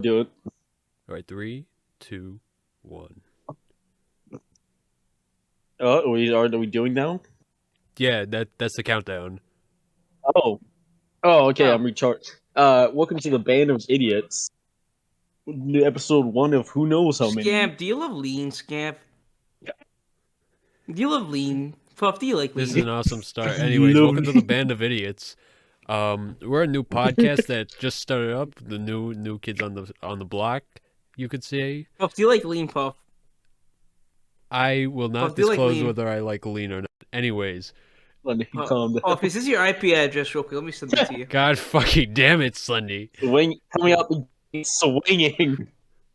Do it. All right, 3, 2, 1. Are we doing now? Yeah, that's the countdown. Oh. Oh, okay, Oh. I'm recharged. Welcome to the Band of Idiots. New episode 1 of who knows how many. Scamp, do you love lean, Scamp? Do you love lean? Puff, do you like This lean? is an awesome start. Anyways, welcome to the Band of Idiots. We're a new podcast that just started up. The new kids on the block, you could say. Puff, do you like lean, Puff? I will not Puff, do you like disclose lean? whether I like lean or not. Anyways, Calm down. Puff, is this your IP address real quick? Let me send it to you. God fucking damn it, Slendy. Coming out the gate swinging.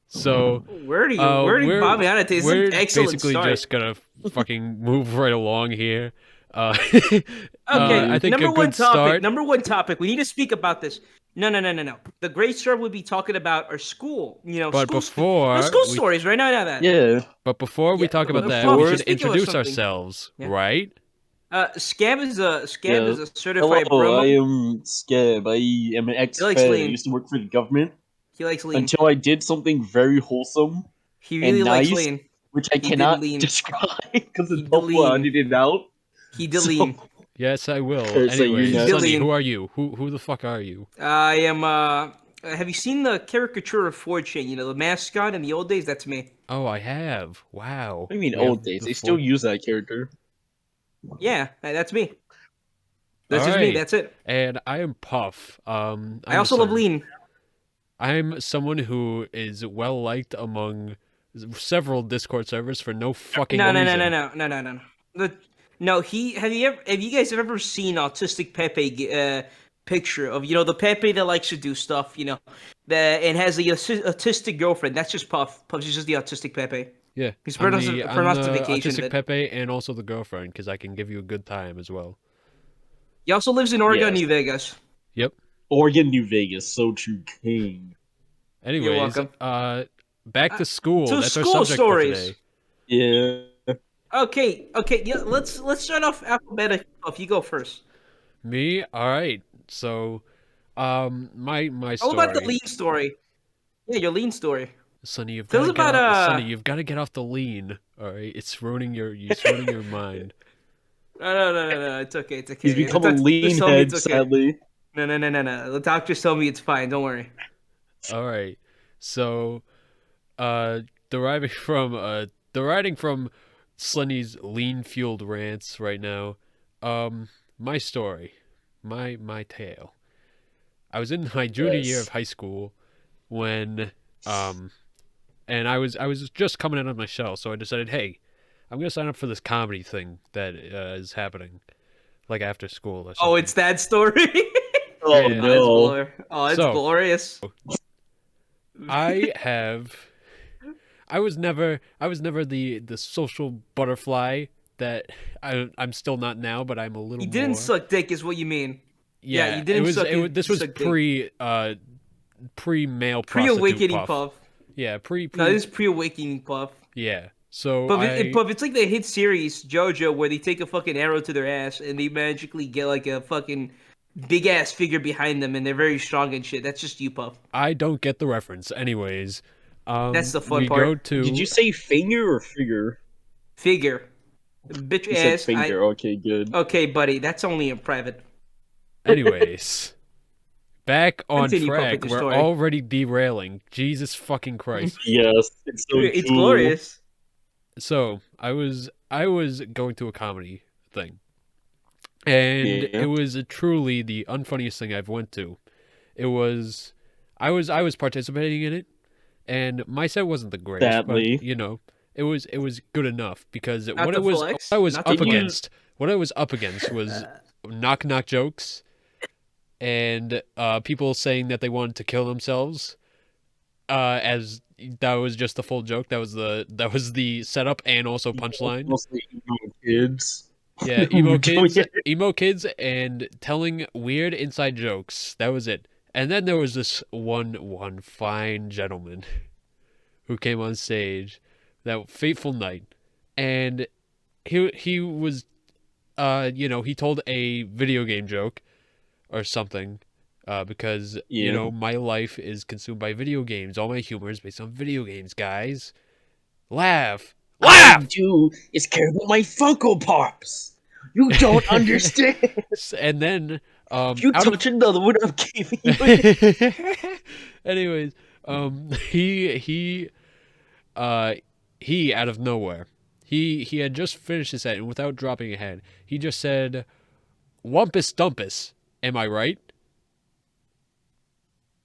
So, Where do you bomb me on it? This is we're an excellent basically start. just gonna fucking move right along here. Okay, I think number a one good topic. start. Number one topic. We need to speak about this. No. The great start would be talking about our school. But school, before school we- stories right now. That. Yeah. But before we Yeah, talk about but that, Puff, we you should speak about introduce something. ourselves, Yeah. right? Scam is a Yeah. certified Hello, I Brahmo. am Scab. I am an likes ex-fed. I lean. used to work for the government He likes lean. until I did something very wholesome He really and likes nice, lean. which I He did cannot lean. describe because He it's did helpful lean. edited it out. He did So- lean. Yes, I will. Okay, so you're Anyways, next. Sonny, Dillian. who are you? Who the fuck are you? I am. Have you seen the caricature of 4chan? The mascot in the old days. That's me. Oh, I have. Wow. What do you mean We have old days? the They still four- use that character. Yeah, that's me. That's All just me. right. That's it. And I am Puff. I I'm also love someone- lean. I'm someone who is well liked among several Discord servers for no fucking No. reason. No. Have you guys ever seen Autistic Pepe picture of the Pepe that likes to do stuff and has the autistic girlfriend? That's just Puff. Puff's just the Autistic Pepe. Yeah, He's I'm pronounced the vacation. autistic But Pepe and also the girlfriend because I can give you a good time as well. he also lives in Oregon, Yes. New Vegas. Yep. Oregon, New Vegas, so true, king. Anyways, welcome. back to school. So That's our school subject stories. for today. Yeah. Okay. Yeah. Let's start off alphabetical. Puff, you go first. Me? All right. So, my How story. about the lean story? Yeah, your lean story. Sonny, you've Tell got to us get about, off. Sonny, you've got to get off the lean. All right, it's ruining your mind. No. It's okay. It's okay. He's become The a doctors lean told me head, it's okay. sadly. No. The doctors told me it's fine. Don't worry. All right. So, deriving from Slendy's lean fueled rants right now. My story, my tale. I was in my junior year of high school when and I was just coming out of my shell, so I decided, hey, I'm gonna sign up for this comedy thing that is happening, like after school or something. Oh, it's that story. Oh Yeah. no. It's So- glorious. I was never the social butterfly that I'm still not now, but I'm a little You didn't more. suck dick, is what you mean. Yeah, you didn't suck. This was suck dick. pre male prostitute Pre-awakening puff. puff. Yeah, pre. No, this is pre-awakening puff. Yeah. So Puff, it's like the hit series JoJo where they take a fucking arrow to their ass and they magically get like a fucking big ass figure behind them and they're very strong and shit. That's just you, Puff. I don't get the reference. Anyways, That's the fun we part. go to. Did you say finger or figure? Figure. Bitch You said ass. finger. Okay, good. Okay, buddy, that's only in private. Anyways, back on Continue, Puff, track. with your We're story. already derailing. Jesus fucking Christ. Yes, it's so It's cool. glorious. So I was going to a comedy thing, and Yeah. it was truly the unfunniest thing I've went to. It was I was participating in it, and my set wasn't the greatest, Sadly. but it was good enough because Not what to it was flex, what I was not to up flex. against. What I was up against was knock jokes, and people saying that they wanted to kill themselves. As that was just the full joke. That was the setup and also punchline. Mostly emo kids. Yeah, Who were doing it. emo kids, and telling weird inside jokes. That was it. And then there was this one fine gentleman who came on stage that fateful night, and he was, he told a video game joke or something, because Yeah. my life is consumed by video games. All my humor is based on video games, guys. Laugh, All I laugh. do is care about my Funko Pops. You don't understand. And then, If you out of touch another one, I'm giving you it. anyways, uh, he out of nowhere, he had just finished his set, and without dropping a head, he just said, "Wumpus dumpus." Am I right?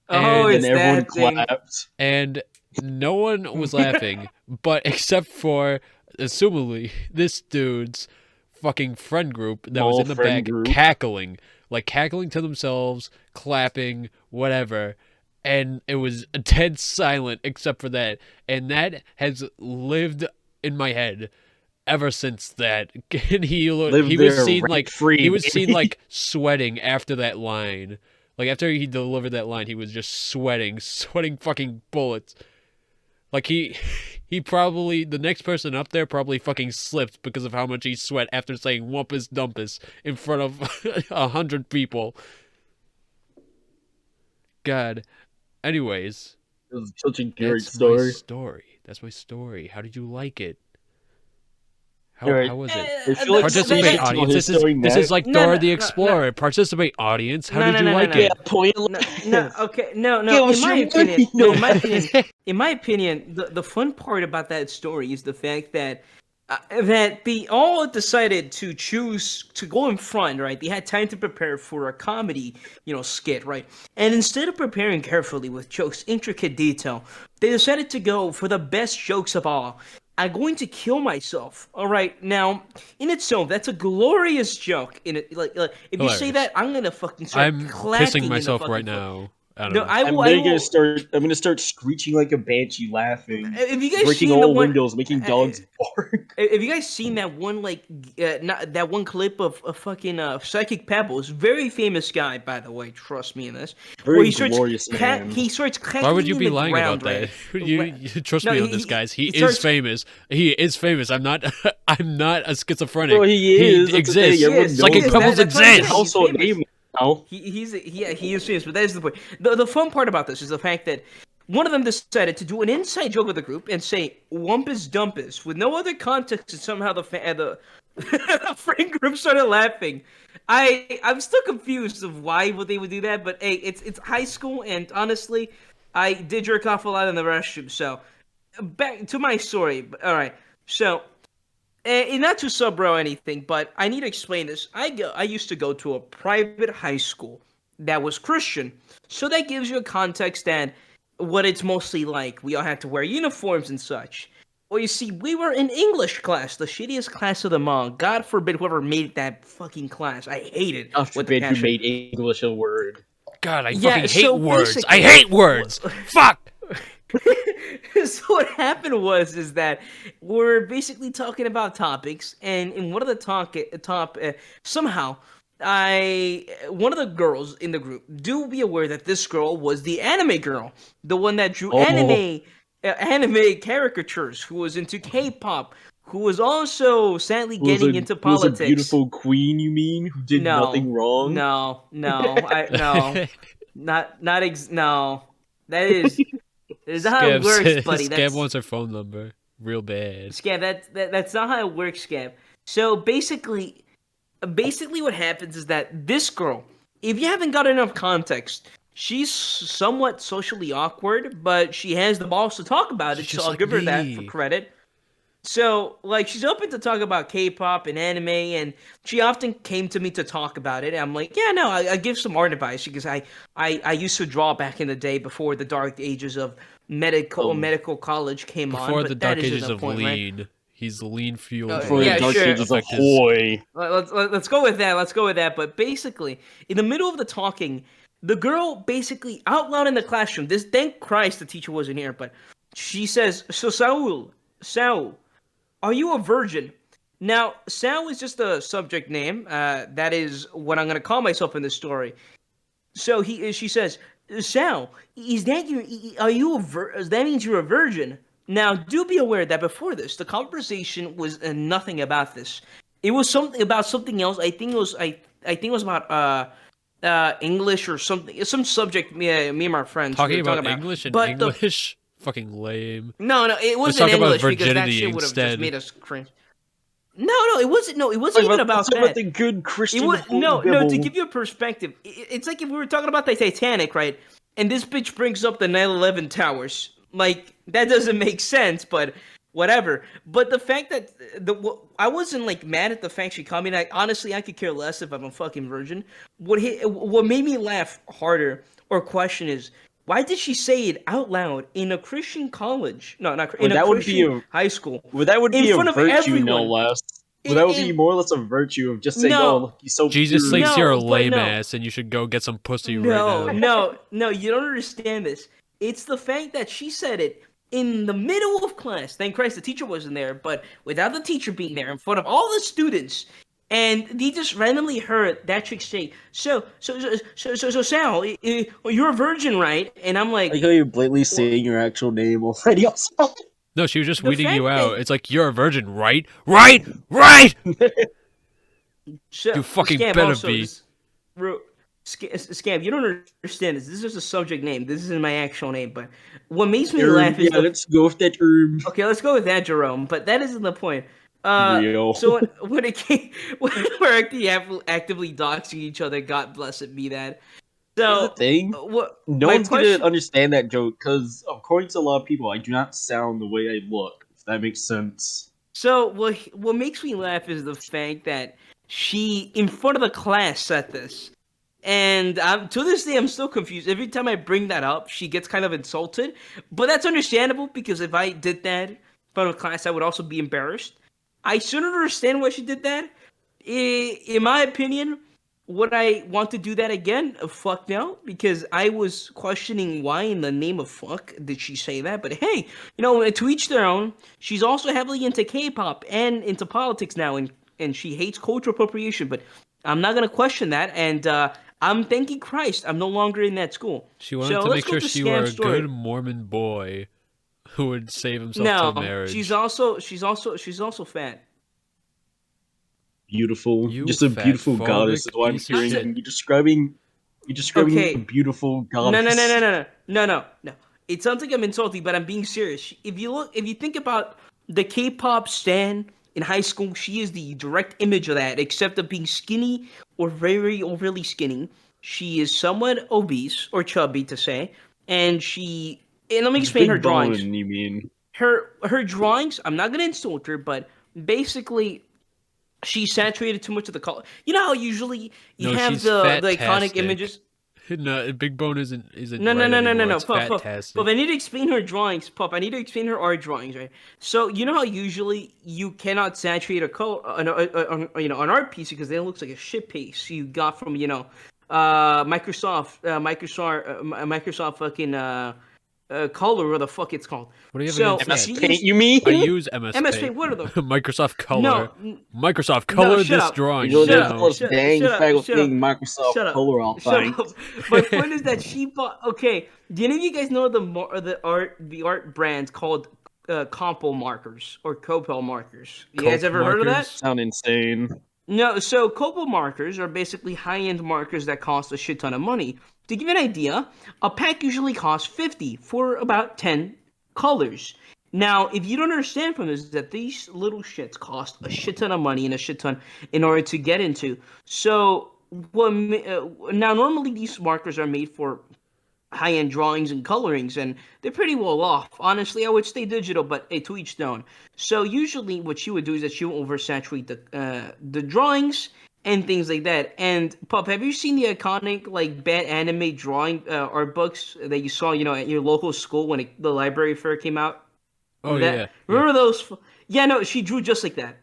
Oh, And Then it's everyone that thing. clapped. and no one was laughing, but except for, assumably, this dude's fucking friend group that was Small in the friend back group. cackling to themselves, clapping, whatever. And it was dead silent except for that. And that has lived in my head ever since that. And Live he was there seen rent free, he was seen baby. sweating after that line. Like after he delivered that line, he was just sweating fucking bullets. Like he probably, the next person up there probably fucking slipped because of how much he sweat after saying "wumpus dumpus" in front of 100 people. God. Anyways, It was such a great that's my story. story. That's my story. How did you like it? All How right. was it? I feel like we Participate, should tell audience. his story This is next. like No, Dora no, the no, no, Explorer. Participate, audience. How no, did no, you no, no, like no. Yeah, it? point. No, no, okay, no. Give us your money, no. In my opinion, the fun part about that story is the fact that that they all decided to choose to go in front, right? They had time to prepare for a comedy, skit, right? And instead of preparing carefully with jokes, intricate detail, they decided to go for the best jokes of all. I'm going to kill myself. All right, now in itself, that's a glorious joke. In it, like if you say Hilarious. that, I'm gonna fucking start I'm pissing clacking in the myself right fucking floor. now. I don't No, know. I I'm will. I literally gonna will. start. I'm gonna start screeching like a banshee, laughing, If you guys breaking seen the all one, windows, making dogs bark. if you guys seen that one, like, not that one clip of fucking Psychic Pebbles, very famous guy, by the way. Trust me in this, where Very glorious man. he starts Why would cackling you in be the lying about ground, that? right? You trust No, me on this, guys. He he is starts. famous. He is famous. I'm not. I'm not a Bro, schizophrenic. he He is. That's the thing. exists. Everyone He knows Psychic is. him. Pebbles That's what I'm He's a saying. exists. He's household famous. name now. He is famous, but that is the point. The fun part about this is the fact that one of them decided to do an inside joke of the group and say "wumpus dumpus" with no other context, and somehow the friend group started laughing. I'm still confused of why would they would do that, but hey, it's high school, and honestly, I did jerk off a lot in the restroom. So back to my story. All right, so not to sub bro anything, but I need to explain this. I used to go to a private high school that was Christian, so that gives you a context and what it's mostly like. We all had to wear uniforms and such. Well, you see, we were in English class, the shittiest class of them all. God forbid whoever made that fucking class. I hate it God with the forbid who passion. made English a word. God, I Yeah, fucking hate so words. I basically, hate words. Fuck. so what happened is that we're basically talking about topics, and in one of the somehow I one of the girls in the group, do be aware that this girl was the anime girl, the one that drew Oh, anime caricatures, who was into K-pop, who was also sadly getting into who was a politics. beautiful queen? You mean who did No, nothing wrong? no, no, no, no. That is not how it Scab works, says buddy. Scab That's wants her phone number real bad. Scab. That's not how it works, Scab. So basically, what happens is that this girl, if you haven't got enough context, she's somewhat socially awkward, but she has the balls to talk about She's it. So just I'll like give her that for me. credit. So, like, she's open to talk about K-pop and anime, and she often came to me to talk about it. And I'm like, yeah, no, I give some art advice because I used to draw back in the day before the dark ages of Of medical college came on. Before the But that dark isn't ages the of point, right? lean, he's lean fueled before the Yeah, dark rage. sure. ages of Affect his. Hoy. Let's go with that. Let's go with that. But basically, in the middle of the talking, the girl basically out loud in the classroom. This thank Christ the teacher wasn't here, but she says, "So Saul, are you a virgin?" Now, Sal is just a subject name. That is what I'm gonna call myself in this story. So she says, "Sal, is that your? Are you that means you're a virgin?" Now, do be aware that before this, the conversation was nothing about this. It was something about something else. I think it was about English or something, some subject me and my friends we Talking were talking about about. English and But the English, fucking lame. no, it Let's wasn't talk about English because that virginity shit would have just instead. made us cringe. No, it wasn't. No, it wasn't even Let's about talk about that. the good It Christian was holy no. To Bible. give you a perspective, it's like if we were talking about the Titanic, right? And this bitch brings up the 9/11 towers. Like that doesn't make sense, but whatever. But the fact that I wasn't like mad at the fact she called me. Like honestly, I could care less if I'm a fucking virgin. What made me laugh harder or question is why did she say it out loud in a Christian college? No, not Well, in a that would be Christian a high school well, that would in be a front of virtue, no everyone. less. Well, In, that would be in more or less a virtue of just saying, "Oh, no, look, he's so Jesus pure." thinks you're a no, but lame no. ass and you should go get some pussy right No, now. no, no, you don't understand this. It's the fact that she said it in the middle of class. Thank Christ the teacher wasn't there, but without the teacher being there in front of all the students, and they just randomly heard that chick say, "So, Sal, you're a virgin, right?" And I'm I like like, how you're blatantly well, saying your actual name already. Also, No, she was just the weeding you fact out. that It's like, you're a virgin, right? Right! Right! You fucking scam better also be. this scam. You don't understand this. This is a subject name. This isn't my actual name, but what makes me laugh is yeah, the let's go with that term. okay, let's go with that, Jerome. But that isn't the point. Real. So when it came, when we're actively doxing each other, God bless it, be that. Here's the So, thing: what no my one's gonna question? understand that joke because, according to a lot of people, I do not sound the way I look. If that makes sense. So what makes me laugh is the fact that she, in front of the class, said this, and to this day I'm still confused. Every time I bring that up, she gets kind of insulted, but that's understandable because if I did that in front of class, I would also be embarrassed. I still don't understand why she did that. In my opinion, would I want to do that again? Fuck no, because I was questioning why in the name of fuck did she say that. But hey, to each their own. She's also heavily into K-pop and into politics now, and she hates cultural appropriation. But I'm not gonna question that, and I'm thanking Christ I'm no longer in that school. She wanted So to let's make go sure to she were scam a good story. Mormon boy who would save himself till No, she's marriage. also she's also she's also fat. Beautiful, You just a fat beautiful goddess is phobic what I'm piece of I'm hearing. t- shit. You're describing a okay. beautiful No, no, no, goddess. no, no, no. It sounds like I'm insulting, but I'm being serious. If you think about the K-pop stan in high school, she is the direct image of that. Except of being skinny or very overly skinny, she is somewhat obese or chubby to say, and let me It's explain her big drawings. bone, you mean? Her drawings. I'm not gonna insult her, but basically she saturated too much of the color. You know how usually you No, have she's the iconic fat-tastic. images. No, Big Bone isn't No, no, right no, no, no, anymore. no, It's Pup. fat-tastic. I need to explain her drawings, Pup. I need to explain her art drawings, right? So you know how usually you cannot saturate a color an art piece because then it looks like a shit piece you got from Microsoft fucking Color, or the fuck it's called. What do you have So against MS that? she Paint, used you mean? I use MS MSP. Paint. What are the Microsoft Color. no Microsoft no Color shut this up drawing You're shut the up now. most dang faggot shut thing up Microsoft shut up Color, I'll shut find. up. My point is that she bought. Okay, do any of you guys know the art brands called Compo markers or Copel markers? You guys Cope ever heard of that? markers. Sound insane. No, so Copel markers are basically high-end markers that cost a shit ton of money. To give you an idea, a pack usually costs 50 for about 10 colors. Now, if you don't understand from this, that these little shits cost a shit ton of money and a shit ton in order to get into. So, now normally these markers are made for high-end drawings and colorings, and they're pretty well off. Honestly, I would stay digital, but hey, to each their own. So usually, what you would do is that you oversaturate the drawings and things like that. And Pup, have you seen the iconic like bad anime drawing art books that you saw, at your local school when the library fair came out? Oh yeah, That yeah. remember those? Yeah, no, she drew just like that.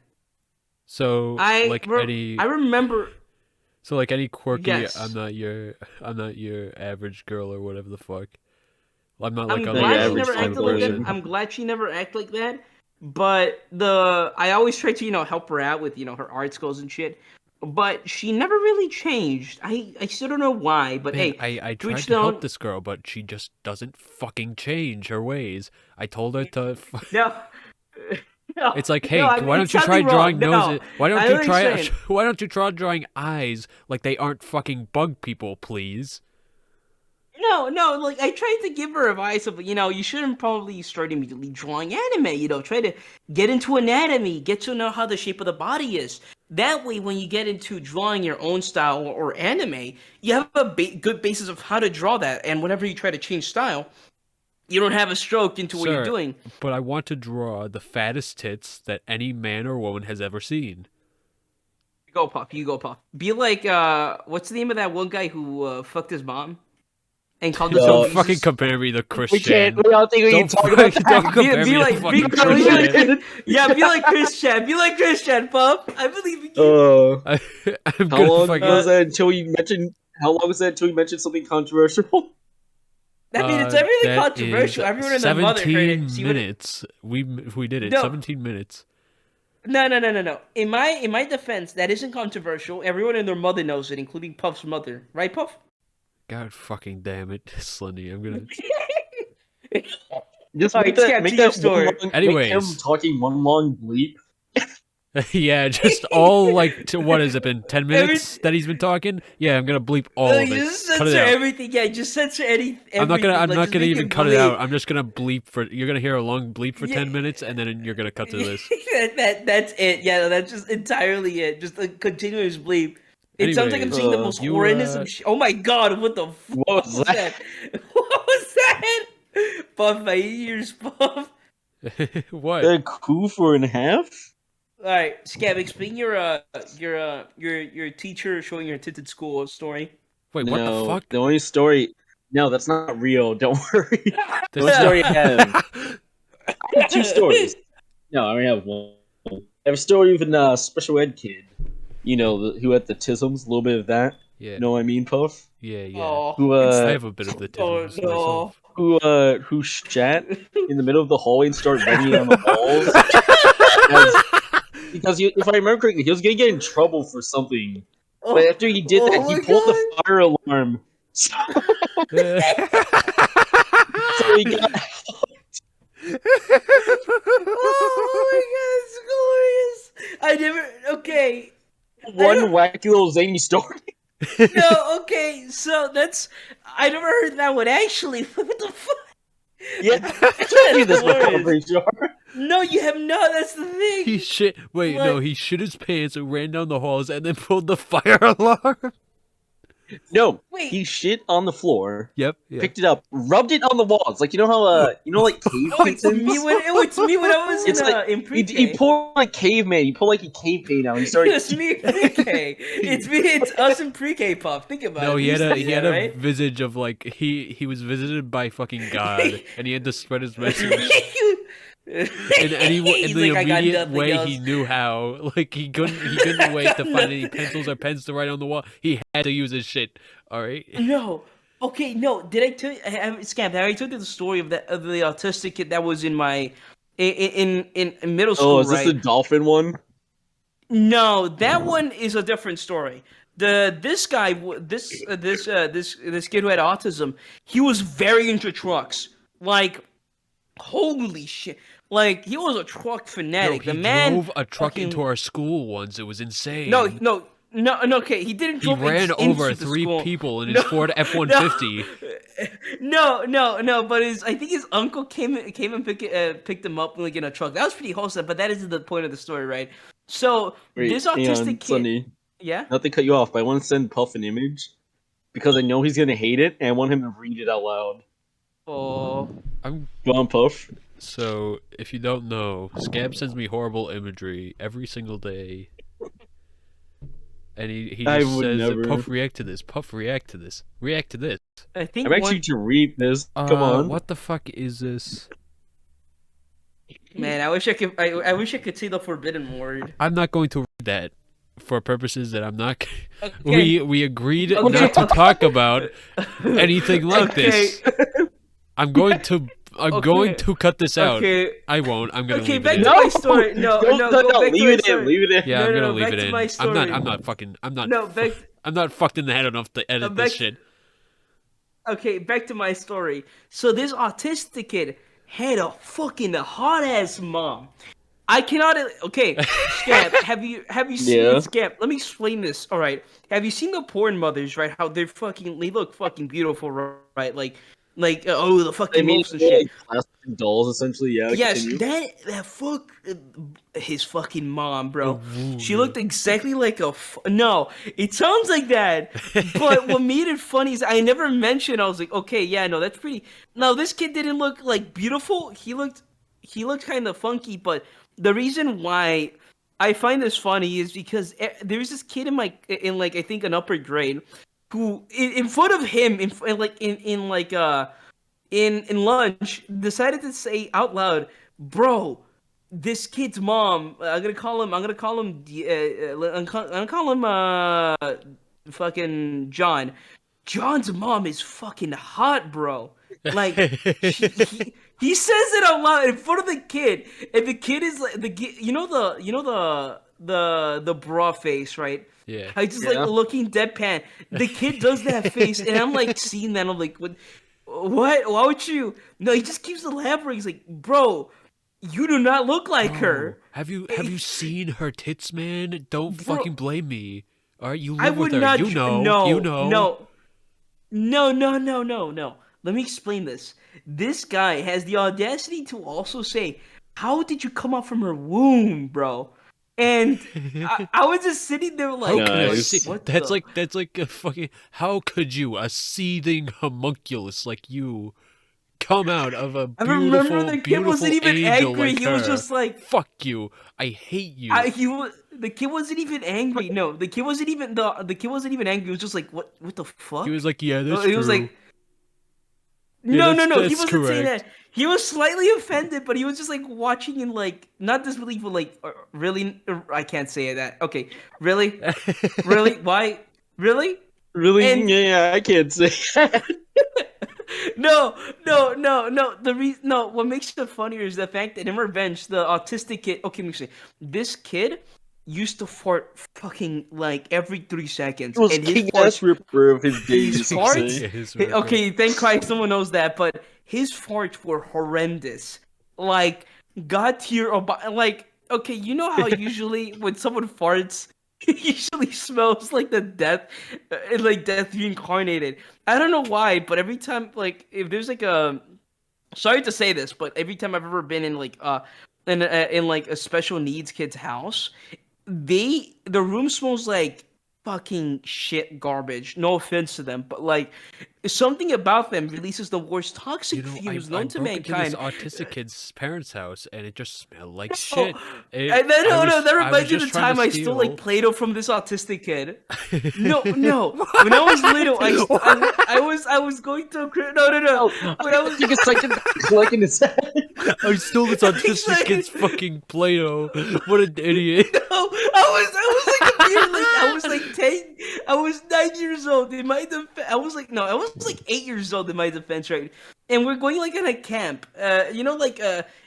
So I like re- I any remember. so like any quirky Yes, I'm not your average girl or whatever the fuck. I'm not like I'm Not your glad she other average never type acted of like that. bullshit. person. I'm glad she never acted like that. But I always try to help her out with her art skills and shit. But she never really changed. I still don't know why. But Man, hey, I to tried each to their help own. this girl, but she just doesn't fucking change her ways. I told her to No, It's like, no, hey, why don't it's you try something drawing wrong. noses? No, Why don't I you know what try? you're saying. Why don't you try drawing eyes like they aren't fucking bug people, please? No, like I tried to give her advice of, you shouldn't probably start immediately drawing anime. Try to get into anatomy, get to know how the shape of the body is. That way, when you get into drawing your own style or anime, you have a good basis of how to draw that. And whenever you try to change style, you don't have a stroke into what you're Sir, doing. but I want to draw the fattest tits that any man or woman has ever seen. Go Puff, you go Puff. Be like, what's the name of that one guy who fucked his mom and called himself Don't Uh, fucking Jesus? compare me to Chris We can't. Chan. We don't think we can Don't talk about fucking that. don't compare Be me to like, fucking be Chris like, Chan. yeah, be like Chris Chan. Be like Chris Chan, Puff. I believe in you. I'm How gonna long fucking. was that until we mentioned? How long was that until we mentioned something controversial? I mean, it's everything That is controversial. Everyone and their mother heard 17 it. See what minutes. We did it. No. 17 minutes. No. In my defense, that isn't controversial. Everyone and their mother knows it, including Puff's mother. Right, Puff? God fucking damn it, Slendy. I'm gonna. Just All make right, that. Scab, Make to your that story. one long. Anyways. Make him talking one long bleep. Yeah, just all like what has it been? 10 Every- minutes that he's been talking? Yeah, I'm gonna bleep all of it. Just Cut it censor out. everything. Yeah, just censor everything. I'm not Like, gonna just make even it cut it bleep. out. I'm just gonna bleep for. You're gonna hear a long bleep for Yeah. 10 minutes, and then you're gonna cut to this. That's it. Yeah, that's just entirely it. Just a continuous bleep. It sounds like I'm Anyways, seeing the most you, horrendous of Oh my god, what the fuck What was that? What was that? Puff my ears, Puff. what? A coup for and a half. Alright, Scab, explain your teacher showing your tits at school story. Wait, what the No, fuck? the only story. No, that's not real. Don't worry. The only This- story I have. I have two stories. No, I only have one. I have a story of a special ed kid. Who had the tisms, a little bit of that. Yeah, You know what I mean, Puff? yeah. Oh, Who I have a bit of the oh tisms no. myself. who shat in the middle of the hallway and started rubbing it on the walls? Because if I remember correctly, he was gonna get in trouble for something. But after he did that, Oh he my pulled God. the fire alarm. So he got Oh my god, it's glorious. I never. Okay. one wacky little zany story. No, okay. So that's. I never heard that one actually. What the fuck? Yeah, I told you this before, I'm Glorious. pretty sure. No, you have not. That's the thing. He shit. Wait, What? no, he shit his pants and ran down the halls and then pulled the fire alarm. No, Wait. he shit on the floor, Yep. Yeah. picked it up, rubbed it on the walls. Like, like cave Oh, it's paintings? me when it's me when I was It's in He pre-K. pulled like caveman. He pulled like a cave paint out. He started. It's me in pre-K. It's us in pre-K, Puff. Think about it. No, We he had used to a do he that, had a right? visage of like he was visited by fucking God and he had to spread his message in He's the like, I got immediate nothing way else. he knew how. Like he couldn't wait to find any pencils or pens to write on the wall. He had to use his shit. All right. No. Okay, no. Did I tell you? Scam, have I told you the story of the autistic kid that was in my in middle school? Oh, is this right? the dolphin one? No, that one is a different story. This guy, this kid who had autism, he was very into trucks. Like, holy shit! Like he was a truck No, fanatic. he The man drove a truck fucking- into our school once. It was insane. No. Okay, he didn't. He Drove ran into over the 3 school. people in his No, Ford F-150. No. But I think his uncle came and picked him up like in a truck. That was pretty wholesome. But that isn't the point of the story, right? So Wait, this hang autistic on, kid, Sunny. yeah. Not to cut you off, but I want to send Puff an image because I know he's gonna hate it, and I want him to read it out loud. Oh, Go on, Puff. So, if you don't know, Scab sends me horrible imagery every single day. And he I just would says, never. Puff, react to this. Puff, react to this. React to this. I think I'm actually to read this. Come on. What the fuck is this? man, I wish I could. I wish I could say the forbidden word. I'm not going to read that for purposes that I'm not... Okay. We agreed Okay. not to talk about anything like this. I'm going to cut this out. Okay. I won't. I'm gonna Okay, leave back it to in. my story. No, Don't no, cut go out. back to Leave my it in. story. Leave it in. Yeah, No, I'm no, gonna no, leave back it to in. my story. I'm not fucking. I'm not. No, back. I'm not fucked in the head enough to edit back- this shit. Okay, back to my story. So this autistic kid had a fucking hot ass mom. I cannot. Okay, Scamp. Have you seen Yeah. Scamp? Let me explain this. All right. Have you seen the porn mothers? Right? How they look fucking beautiful, right? Oh, the I fucking mean, moves and they're shit. like plastic dolls, essentially. Yeah, Yes, continue. that fuck his fucking mom, bro. Ooh, She yeah. looked exactly like no. It sounds like that, but what made it funny is I never mentioned. I was like, okay, yeah, no, that's pretty. No, this kid didn't look like beautiful. He looked kind of funky, but the reason why I find this funny is because there's this kid in like I think an upper grade who in front of him in lunch decided to say out loud, "Bro, this kid's mom. I'm gonna call him fucking John. John's mom is fucking hot, bro. Like he says it out loud in front of the kid, and the kid is like the bra face, right? Yeah. I just like Yeah. looking deadpan. The kid does that face, and I'm like seeing that. I'm like, what? What? Why would you? No, he just keeps elaborating. He's like, bro, you do not look like Bro, her. have you seen her tits, man? Don't Bro, fucking blame me. All right, you I live with would her. not. You know. You No, know. no, no, no, no, no, no. Let me explain this. This guy has the audacity to also say, "How did you come out from her womb, bro?" And I was just sitting there How like, could a like, se- Nice. what that's the? like a fucking how could you, a seething homunculus like you, come out of a I remember beautiful the kid wasn't beautiful even angel angry. like He was her? just like, Fuck you. I hate you. the kid wasn't even angry. No, the kid wasn't even angry. He was just like, what the He fuck? was like, "Yeah, that's He was true. like, Yeah, no, no, no. He that's wasn't saying correct." that. He was slightly offended, but he was just like watching and like not disbelief, but like really. I can't say that. Okay, really, really, why, really? Really? And Yeah, I can't say that. no, no, no, no. The reason, no. What makes it funnier is the fact that in revenge, the autistic kid. Okay, let me say, this kid used to fart fucking like every 3 seconds, It was and his king ass farts, ripper of his his days, you farts. say. His ripper. Okay, thank Christ someone knows that, but his farts were horrendous. Like God tier, like okay, you know how usually when someone farts. It usually smells like the death, like death reincarnated. I don't know why, but every time, like, if there's like a, sorry to say this, but every time I've ever been in like in like a special needs kid's house, the room smells like fucking shit garbage. No offense to them, but like something about them releases the worst You toxic know, fumes I known to broke into this mankind. autistic kid's parents' house and it just smelled like Oh, shit. and then no, no, that I was reminds me of just the trying to time I stole like steal. Play-Doh from this autistic kid. No, no. When I was little, I was going to a no, no, no. Oh, When I I was think it's like clicking his head. I stole this He's autistic like, kid's fucking Play-Doh. What an idiot. no, I was like a mere like I was like 10, I was 9 years old in my defense. I was like no, I was like 8 years old in my defense, right? And we're going like on a camp.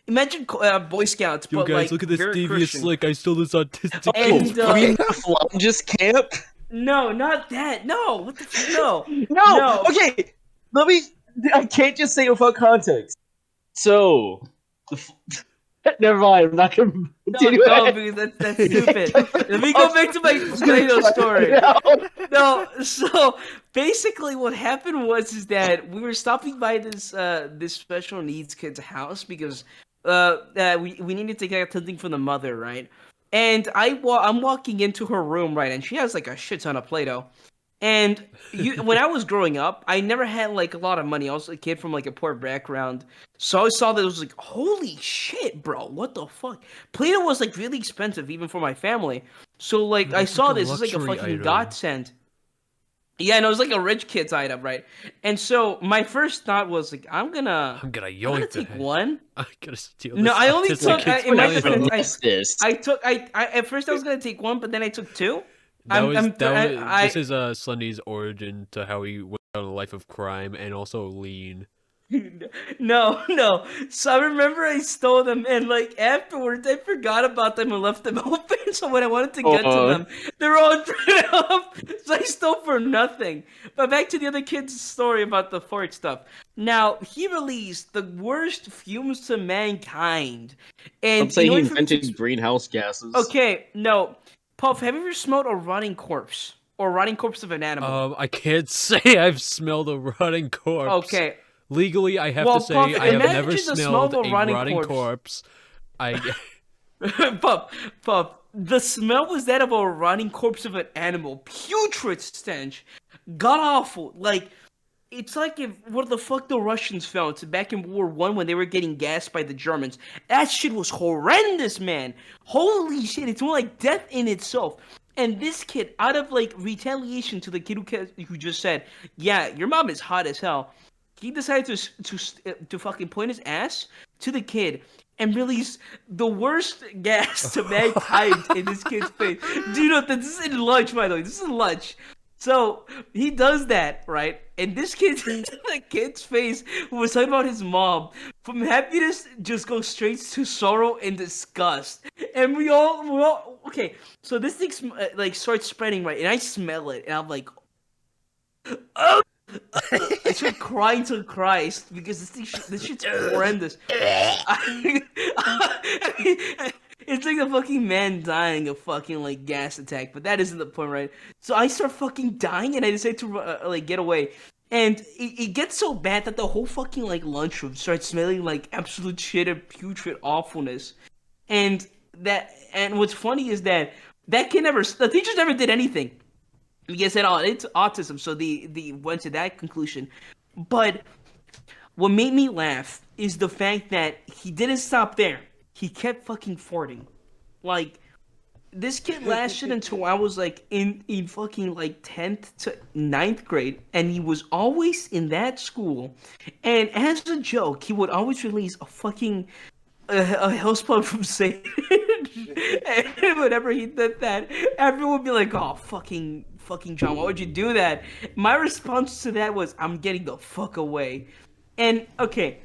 Imagine Boy Scouts, Yo but guys, like look at this very devious Christian. slick. I stole this autistic Oh, kid's And you mean fucking. the Flanges camp? no, not that. No, what the no, No! no. Okay! Let me. I can't just say it without context. So. Never mind, I'm not gonna No, continue don't, it. because that's stupid. Let me go back to my I was gonna Play-Doh cut story. it out. No, so basically what happened was is that we were stopping by this special needs kid's house because we needed to get something from the mother, right? And I'm walking into her room, right, and she has like a shit ton of Play-Doh. And when I was growing up, I never had like a lot of money. I was a kid from like a poor background, so I saw that it was like, holy shit, bro, what the fuck? Play-Doh was like really expensive even for my family. So like I That's like saw a this, it's like a luxury fucking item. godsend. Yeah, no, it was like a rich kid's item, right? And so my first thought was like, I'm gonna I'm gonna yoink the take head. one. I'm gonna steal No, this I only autistic took kid's in my Not Play-Doh. defense. finesse this. I took I at first I was gonna take one, but then I took two. That was I'm that was. This I is Slendy's origin to how he went on a life of crime and also lean. No, no. So I remember I stole them, and like afterwards, I forgot about them and left them open. So when I wanted to get to them, they were all dried up. So I stole for nothing. But back to the other kid's story about the fort stuff. Now he released the worst fumes to mankind, I'm and in saying he order for invented greenhouse gases. okay, no, Puff, have you ever smelled a rotting corpse or a rotting corpse of an animal? I can't say I've smelled a rotting corpse. Okay, Legally, I have to well, Puff, say I have never imagine the smell of smelled a a rotting rotting corpse. corpse. I Puff, Puff, the smell was that of a rotting corpse of an animal, putrid stench, god awful. Like it's like if what the fuck the Russians felt back in World War I when they were getting gassed by the Germans. That shit was horrendous, man. Holy shit, it's more like death in itself. And this kid, out of like retaliation to the kid who just said, "Yeah, your mom is hot as hell," he decided to fucking point his ass to the kid and release the worst gas to mankind in this kid's face. Do you know that this is in lunch, by the way? This is lunch. So he does that, right? And this kid, the kid's face was talking about his mom. From happiness, just goes straight to sorrow and disgust. And we all, okay. So this thing like starts spreading, right? And I smell it, and I'm like, oh. I started crying to Christ because this shit's horrendous. It's like a fucking man dying of fucking like gas attack, but that isn't the point, right? So I start fucking dying, and I decide to like get away, and it gets so bad that the whole fucking like lunchroom starts smelling like absolute shit and putrid awfulness, and what's funny is that the teachers never did anything. Because said, oh, it's autism, so they went to that conclusion. But what made me laugh is the fact that he didn't stop there. He kept fucking farting. Like, this kid lasted until I was like in fucking like 10th to 9th grade, and he was always in that school. And as a joke, he would always release a fucking a hellspawn from Satan. And whenever he did that, everyone would be like, "Oh, fucking John, why would you do that?" My response to that was, "I'm getting the fuck away." And okay,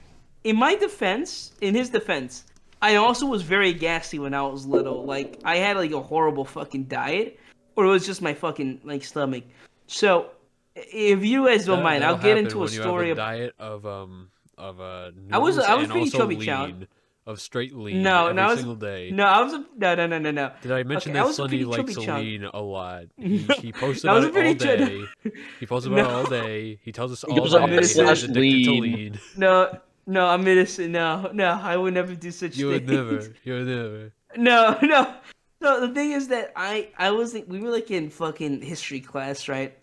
in his defense, I also was very gassy when I was little. Like I had like a horrible fucking diet, or it was just my fucking like stomach. So if you guys don't mind, I'll that'll get happen into a when you have a story. diet of I was noodles I was and pretty also chubby, child. lean, of straight lean No, no, every single day. no, I was no. Did I mention Okay, I that was a Slendy pretty likes chubby to child. lean a lot? No, He posts I about was a it all pretty chubby. day. He posts about it all No, day. He tells us He all goes on I'm day that he's innocent. slash addicted to lean. lean. No, no, I'm innocent. No, no, I would never do such You would things. never. You would never. No, no. So the thing is that we were like in fucking history class, right?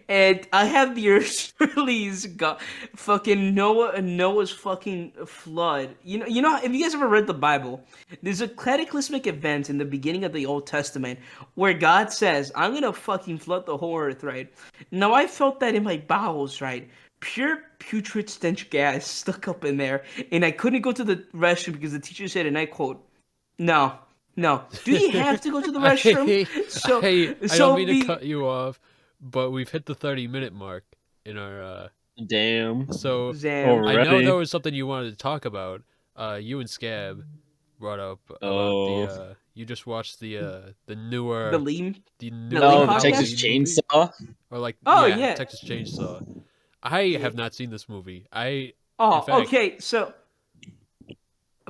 And I have the Earth's release got fucking Noah's fucking flood. You know if you guys ever read the Bible, there's a cataclysmic event in the beginning of the Old Testament where God says, "I'm gonna fucking flood the whole earth," right? Now I felt that in my bowels, right? Pure putrid stench gas stuck up in there, and I couldn't go to the restroom because the teacher said, and I quote, "No, no. Do you have to go to the restroom?" So, I don't so mean to the cut you off, but we've hit the 30-minute mark in our Damn. so Zam. I know there Already. was something you wanted to talk about. You and Scab brought up about Oh. you just watched the The Lean the the Lean newer Oh, the podcast? Texas Halloween movie, Chainsaw. or like Oh yeah, yeah. Texas Chainsaw. I Yeah. have not seen this movie. In Oh, fact, okay. So,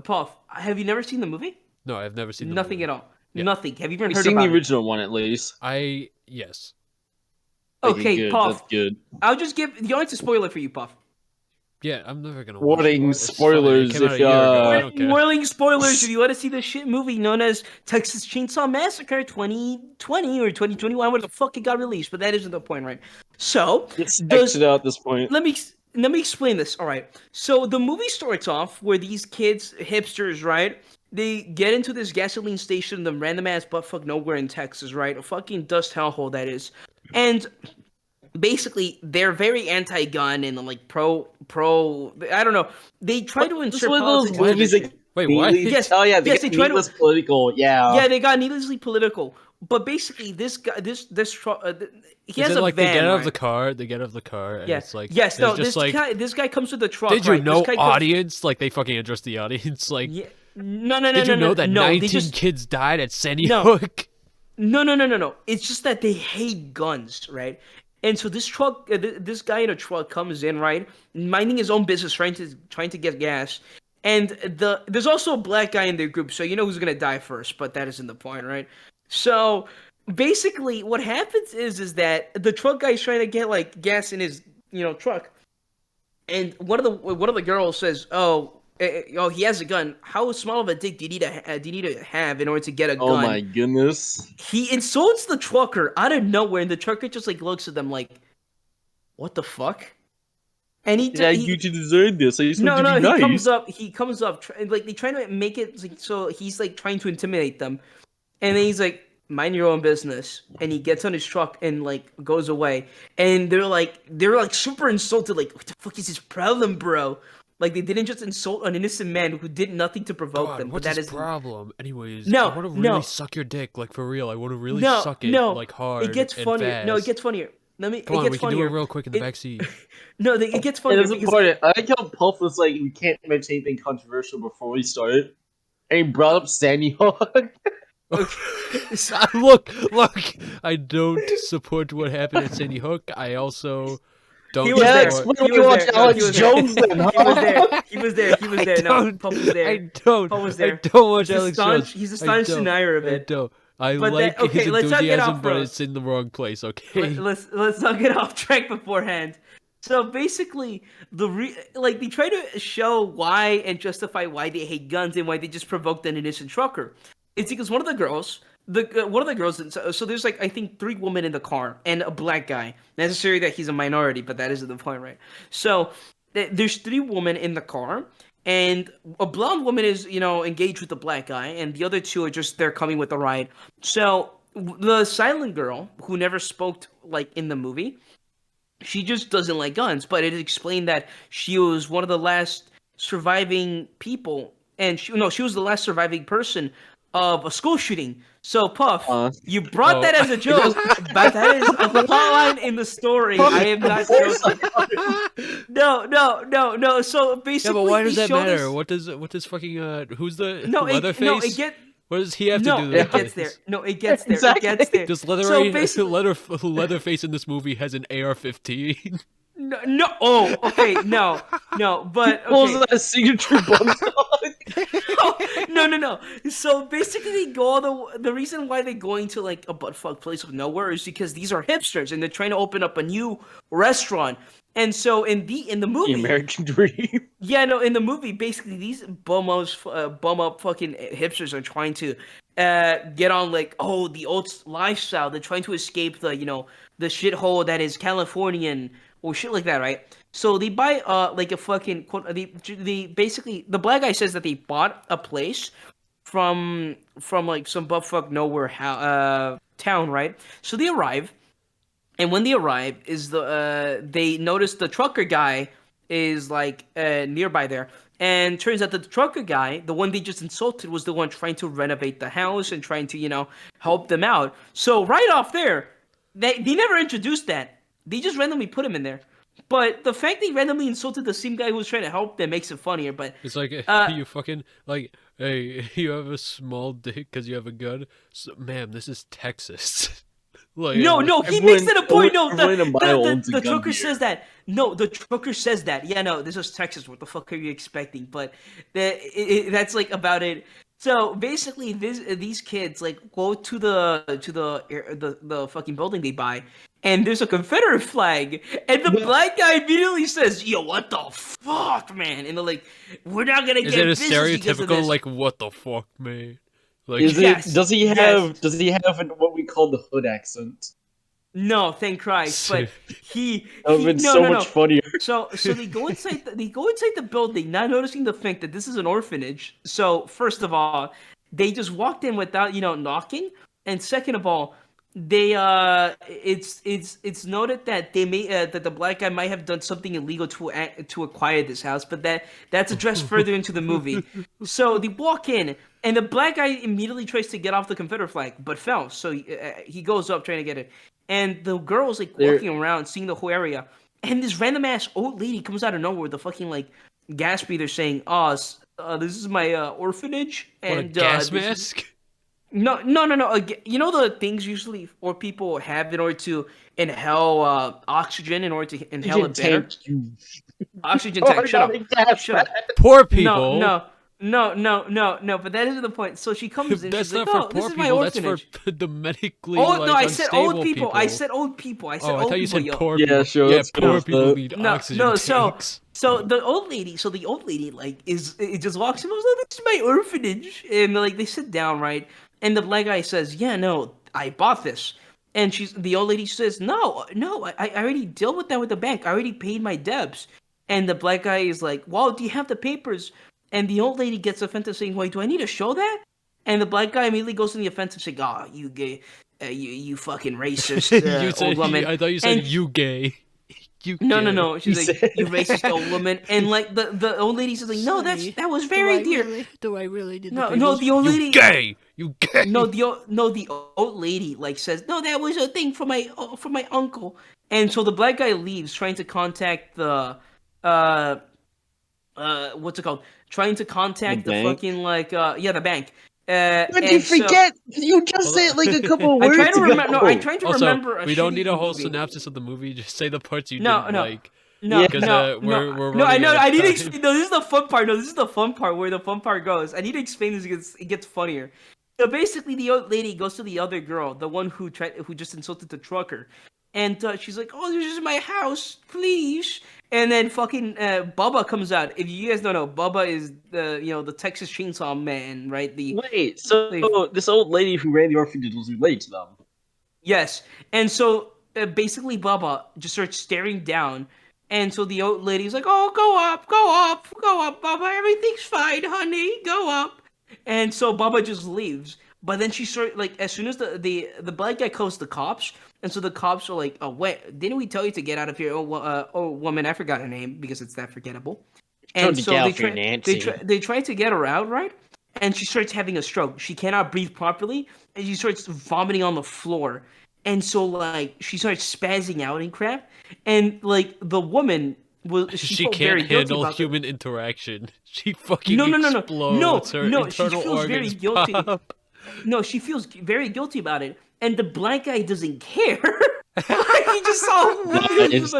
Puff, have you never seen the movie? no, I've never seen the Nothing movie. at all. Yeah, Nothing. Have you even You've heard seen the about it? original one at least. yes. Okay, Okay, good. That's Puff. good. I'll just give the only spoiler for you, Puff. Yeah, I'm never gonna watch it. Warning, It's fine. It spoilers came out if a year ago. I don't care. Warning spoilers if you want to see the shit movie known as Texas Chainsaw Massacre 2020 or 2021, where the fuck it got released, but that isn't the point, right? So, it's does exited out at this point. let me explain this. All right. So the movie starts off where these kids, hipsters, right? They get into this gasoline station in the random ass buttfuck nowhere in Texas, right? A fucking dust hellhole that is. And basically they're very anti-gun and like pro I don't know. They try to It's insert one of those politics into movies this that shit. Wait, what? Yes, Oh yeah, they yes, get they try to. needless political. Yeah. Yeah, they got needlessly political. But basically, this guy, he Is has it a like van, they get out of right? the car? They get out of the car, and Yeah. it's like Yes. there's No. just like, This guy comes with a truck. did you right? know This guy audience? Like they fucking address the audience. Like, Yeah. No. No. No. did No. you know No. that No. They 19 just kids died at Sandy no. Hook? No. No. No. No. No. It's just that they hate guns, right? And so this truck, this guy in a truck comes in, right, minding his own business, trying to get gas. And there's also a black guy in the group, so you know who's gonna die first, but that isn't the point, right? So basically, what happens is that the truck guy's trying to get like gas in his truck, and one of the girls says, "Oh, he has a gun. How small of a dick do you need to have in order to get a Oh gun?" my goodness. He insults the trucker out of nowhere, and the trucker just like looks at them like, "What the fuck?" And Yeah, you he deserve this. I just want no to be no nice. he comes up like they try to make it like, so he's like trying to intimidate them, and then he's like, "Mind your own business," and he gets on his truck and like goes away, and they're like super insulted, like, "What the fuck is his problem, bro?" Like they didn't just insult an innocent man who did nothing to provoke God, them, but what's that his is problem? Anyways, I no want to really no suck your dick, like for real. I want to really no suck it, no. like It hard gets and funnier. No, it fast. gets funnier. Come It on, gets we can do it funnier. real quick in the It back seat. no, it gets And funnier it's because important. I like how Puff was like, we can't mention anything controversial before we started. And he brought up Sandy Hook. okay, Look, I don't support what happened at Sandy Hook. I also he don't was Yeah, there. support. explain He why you was watch there. No, he Alex was there. Jones then, He was there. huh? He was there. He was there. No, Puff was there. Puff was I there. don't watch Alex Jones. He's a I staunch don't. denier of I it. don't. I But that like his okay, let's not get enthusiasm, off but road. it's in the wrong place. Okay. Let's not get off track beforehand. So basically, like they try to show why and justify why they hate guns and why they just provoked an innocent trucker. It's because one of the girls, one of the girls, so there's like I think three women in the car and a black guy. Necessary that he's a minority, but that isn't the point, right? So there's three women in the car, and a blonde woman is engaged with the black guy, and the other two are just they're coming with the ride. So the silent girl who never spoke like in the movie, she just doesn't like guns, but it is explained that she was one of the last surviving people, and she was the last surviving person of a school shooting. So Puff, Uh, you brought Oh. that as a it does. joke, but that is a plotline in the story. I am Of not course joking. No. So Yeah, but basically, why they does that show matter? this. What does fucking who's the It Leatherface? get What does he have to no, do it with gets there. this? No, it gets there. It gets Exactly. there. Does So basically, Leatherface in this movie has an AR-15? no, no. Oh, okay, no, He but pulls okay. out a signature bump stock. No. So basically, they go all the reason why they're going to like a buttfuck place of nowhere is because these are hipsters and they're trying to open up a new restaurant. And so in the The movie, American dream. yeah, no, in the movie, basically these bum up fucking hipsters are trying to get on like the old lifestyle. They're trying to escape the shithole that is Californian or shit like that, right? So they buy like a fucking they basically the black guy says that they bought a place from like some buttfuck nowhere town, right? So they arrive, and when they arrive, they notice the trucker guy is like nearby there, and turns out that the trucker guy, the one they just insulted, was the one trying to renovate the house and trying to help them out. So right off there, they never introduced that. They just randomly put him in there. But the fact they randomly insulted the same guy who was trying to help them makes it funnier. But It's like uh, you fucking like, hey, you have a small dick because you have a gun. So, ma'am, this is Texas. Like, no, he makes that a point. No, Everyone in my owns a the gun trucker here. says that. No, the trucker says that. Yeah, no, this is Texas. What the fuck are you expecting? But that's like about it. So basically, these kids like go to the fucking building they buy, and there's a Confederate flag, and the Yeah. black guy immediately says, "Yo, what the fuck, man?" And they're like, "We're not gonna is get it a business because of stereotypical this." like what the fuck, man? Like, Is it? Yes, yes. Does he have what we call the hood accent? No, thank Christ. But That would have he been so much no. funnier. So they go inside the building, not noticing the fact that this is an orphanage. So first of all, they just walked in without knocking, and second of all, they it's noted that they may that the black guy might have done something illegal to acquire this house, but that's addressed further into the movie. So they walk in, and the black guy immediately tries to get off the Confederate flag, but fell. So he goes up trying to get it, and the girl's like There, walking around, seeing the whole area, and this random ass old lady comes out of nowhere with the fucking like gas breather saying, this is my orphanage, what a and gas this is mask! No. You know the things usually or people have in order to inhale oxygen in order to inhale Oxygen it better. tank, you Oxygen tank. are Shut not a up. gas Shut bag. up. Poor No, people. no, no. But that isn't the point. So she comes in. She's That's like, not for "Oh, this poor is my people. That's for orphanage." the medically Oh no, like I said old unstable people. I people. said old people. I said Oh, I old thought you people, said yo. poor Yeah, people. sure. Yeah, Let's go poor with people that. need No, oxygen no. So, tanks. so the old lady. So the old lady like is it just walks in. And goes, "Oh, this is my orphanage," and like they sit down, right? And the black guy says, "Yeah, no, I bought this." And the old lady says, "No, I already dealt with that with the bank. I already paid my debts." And the black guy is like, "Well, do you have the papers?" And the old lady gets offended, saying, "Wait, do I need to show that?" And the black guy immediately goes to the offensive, saying, "Oh, you gay, you fucking racist You old said. woman." I thought you said And you gay. You no, no, gay. no. He She's like, said, "You racist old woman," and like the old lady says, like, "No, Slendy, that was do very I dear." really? Do I really need the No, papers? the old You lady. gay. You gay. No, the old lady like says, "No, that was a thing for my uncle." And so the black guy leaves, trying to contact the uh what's it called? Trying to the contact the bank. fucking like the bank. Why'd you And so forget? You just Hold said like a on. couple of I try words to remember. No, I ago. trying to Also, remember a we don't need a shitty whole movie. synopsis of the movie. Just say the parts you No, didn't no, like, Yeah. because we're no. I running know. out of I need to time. explain. No, this is the fun part. No, this is the fun part where the fun part goes. I need to explain this because it gets funnier. So basically, the old lady goes to the other girl, the one who just insulted the trucker, and she's like, "Oh, this is my house, please." And then fucking Bubba comes out. If you guys don't know, Bubba is the Texas Chainsaw Man, right? Wait, so The this old lady who ran the orphanage was related to them. Yes. And so basically, Bubba just starts staring down. And so the old lady's like, "Oh, go up, Bubba. Everything's fine, honey. Go up." And so Bubba just leaves. But then she started like as soon as the black guy calls the cops, and so the cops are like, "Oh wait, didn't we tell you to get out of here?" Oh woman, I forgot her name because it's that forgettable. Trying And to so get out for your Nancy. they try to get her out, right? And she starts having a stroke. She cannot breathe properly, and she starts vomiting on the floor. And so like she starts spazzing out and crap. And like the woman was she She felt can't very guilty handle about it. human interaction. She fucking No, explodes. Her no. She internal feels very organs guilty. pop. No, she feels very guilty about it. And the black guy doesn't care. He just saw Nice. Just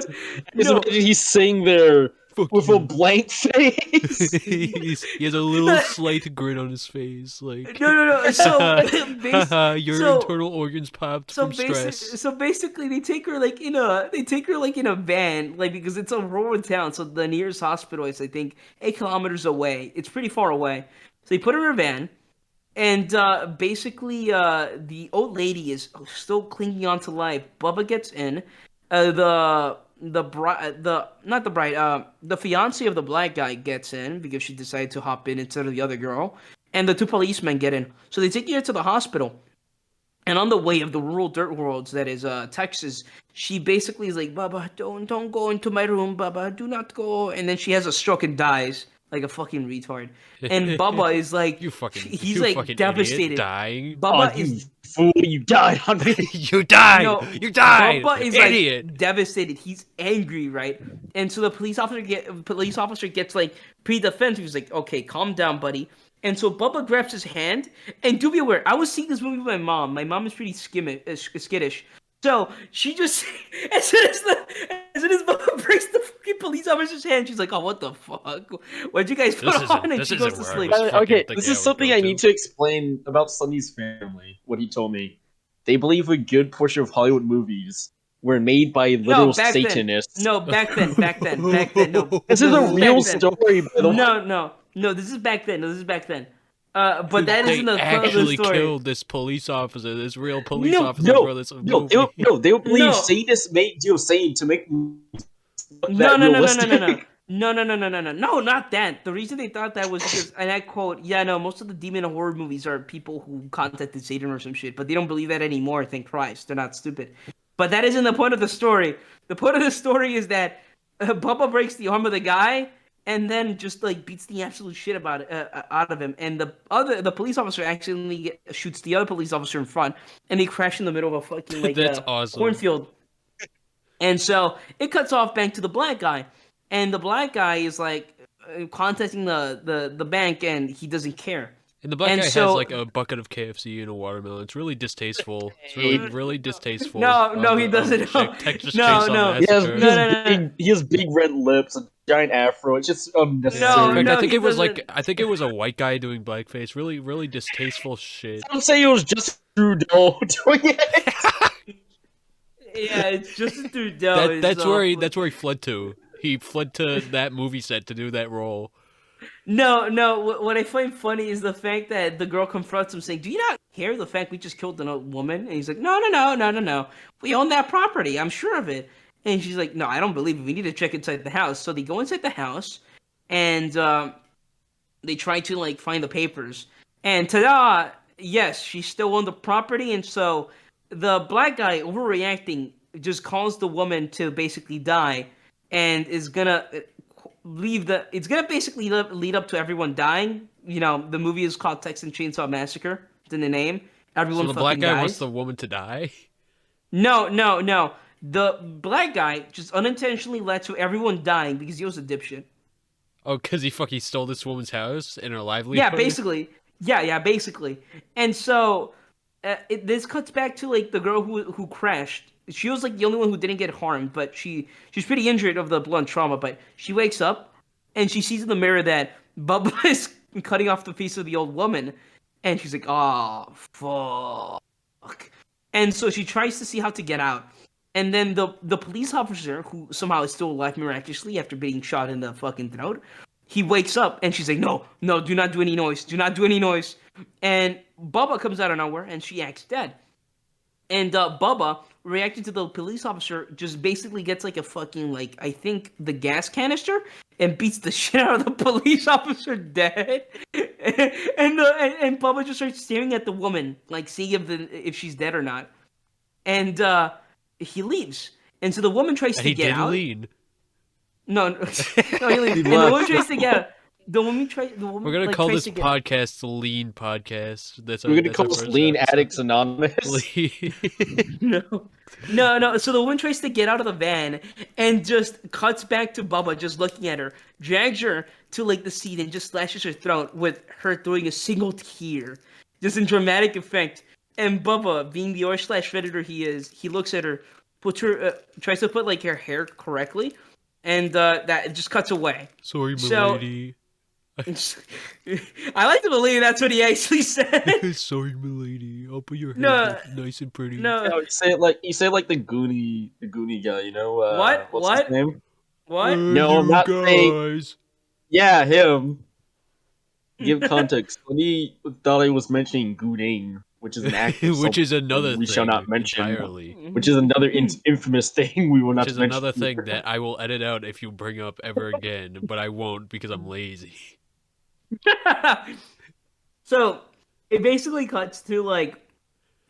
no, imagine he's sitting there Fuck with a you. blank face. He has a little slight grin on his face, like, no. So your so internal organs popped from stress. so basically they take her like in a van like because it's a rural town so the nearest hospital is I think 8 kilometers away. It's pretty far away. So they put her in a van and basically the old lady is still clinging on to life. Bubba gets in. The bride the not the bride the fiance of the black guy gets in because she decided to hop in instead of the other girl. And the two policemen get in. So they take her to the hospital. And on the way of the rural dirt worlds, that is Texas, she basically is like, "Baba, don't go into my room, Baba, do not go." And then she has a stroke and dies like a fucking retard. And Baba is like, he's You like fucking idiot, devastated. dying. Oh, Baba you is fool! You died on me. You died! no, You died! Bubba is like Idiot! devastated. He's angry, right? And so the police officer gets like pre-defensive. He's like, "Okay, calm down, buddy." And so Bubba grabs his hand. And do be aware, I was seeing this movie with my mom. My mom is pretty skittish. So she just as soon as Bubba breaks the fucking police officer's hand, she's like, "Oh, what the fuck? What'd you guys put on?" And This she goes isn't to where I sleep. was fucking Okay, this thinking I is would something go I to. need to explain about Sunny's family. What he told me. They believe a good portion of Hollywood movies were made by No, literal back then. Satanists. No, back then. No, This is no, a this is real back then. story, by the way. No. This is back then. No, this is back then. But that isn't They the part of the actually story. killed this police officer, this real police No, officer for this movie. They would believe no, Satanists made deal Satan to make no, that no, no, no, no, no, no. realistic. No, not that. The reason they thought that was because, and I quote, "Yeah, no, most of the demon and horror movies are people who contacted Satan or some shit, but they don't believe that anymore. Thank Christ, they're not stupid." But that isn't the point of the story. The point of the story is that Bubba breaks the arm of the guy and then just like beats the absolute shit out of him. And the police officer accidentally shoots the other police officer in front, and they crash in the middle of a fucking like That's awesome. cornfield. And so it cuts off back to the black guy, and the black guy is like contacting the bank, and he doesn't care. And the black And guy has so like a bucket of KFC and a watermelon. It's really distasteful. It's really, Hey. really distasteful. no, he doesn't. Texas No, Chainsaw no, He has Massacre. he has no. big he has big red lips, a giant afro. It's just Yeah. In No, unnecessary. fact, I no, think he it was doesn't. I think it was a white guy doing blackface. Really, really distasteful shit. Don't say it was just Trudeau doing it. Yeah, it's just through dough. That's where he fled to. He fled to that movie set to do that role. No. What I find funny is the fact that the girl confronts him, saying, "Do you not care the fact we just killed a woman?" And he's like, "No. We own that property. I'm sure of it." And she's like, "No, I don't believe it. We need to check inside the house." So they go inside the house, and they try to like find the papers. And ta-da! Yes, she still owned the property, and so the black guy overreacting just calls the woman to basically die, and is gonna leave the. It's gonna basically lead up to everyone dying. You know, the movie is called Texas Chainsaw Massacre. It's in the name. Everyone So the fucking black guy wants dies. the woman to die. No. The black guy just unintentionally led to everyone dying because he was a dipshit. Oh, because he stole this woman's house and her Yeah, livelihood. basically. Yeah, basically. And so this cuts back to like the girl who crashed. She was like the only one who didn't get harmed, but she's pretty injured of the blunt trauma. But she wakes up and she sees in the mirror that Bubba is cutting off the face of the old woman, and she's like, "Oh fuck!" And so she tries to see how to get out. And then the police officer, who somehow is still alive miraculously after being shot in the fucking throat, he wakes up and she's like, no, do not do any noise. Do not do any noise. And Bubba comes out of nowhere and she acts dead. And Bubba, reacting to the police officer, just basically gets like a fucking, like, I think the gas canister and beats the shit out of the police officer dead. And Bubba just starts staring at the woman, like seeing if she's dead or not. And he leaves. And so the woman tries And to he get did out. lean. No, no, he leaves. He And the woman left. tries to get out. The woman We're gonna like call tries this to get out. podcast the Lean Podcast. We're gonna That's call our this first Lean episode. Addicts Anonymous. Lean. No. So the woman tries to get out of the van and just cuts back to Bubba just looking at her, drags her to like the seat and just slashes her throat with her throwing a single tear, just in dramatic effect. And Bubba, being the r/predator he is, he looks at her, puts her, tries to put like her hair correctly, and that just cuts away. Sorry, So- milady. I like to believe that's what he actually said. Sorry, milady. I'll put your hair No, back nice and pretty. No, You say it like the Goonie guy. You know What? What's What? his name? what? No, I'm you not saying- guys. Yeah, him. Give context. When he thought I was mentioning Gooning, which is an act, of Which is something another we thing shall not mention. entirely. Which is another infamous thing we will not Which is mention. another thing that I will edit out if you bring up ever again, but I won't because I'm lazy. So it basically cuts to like,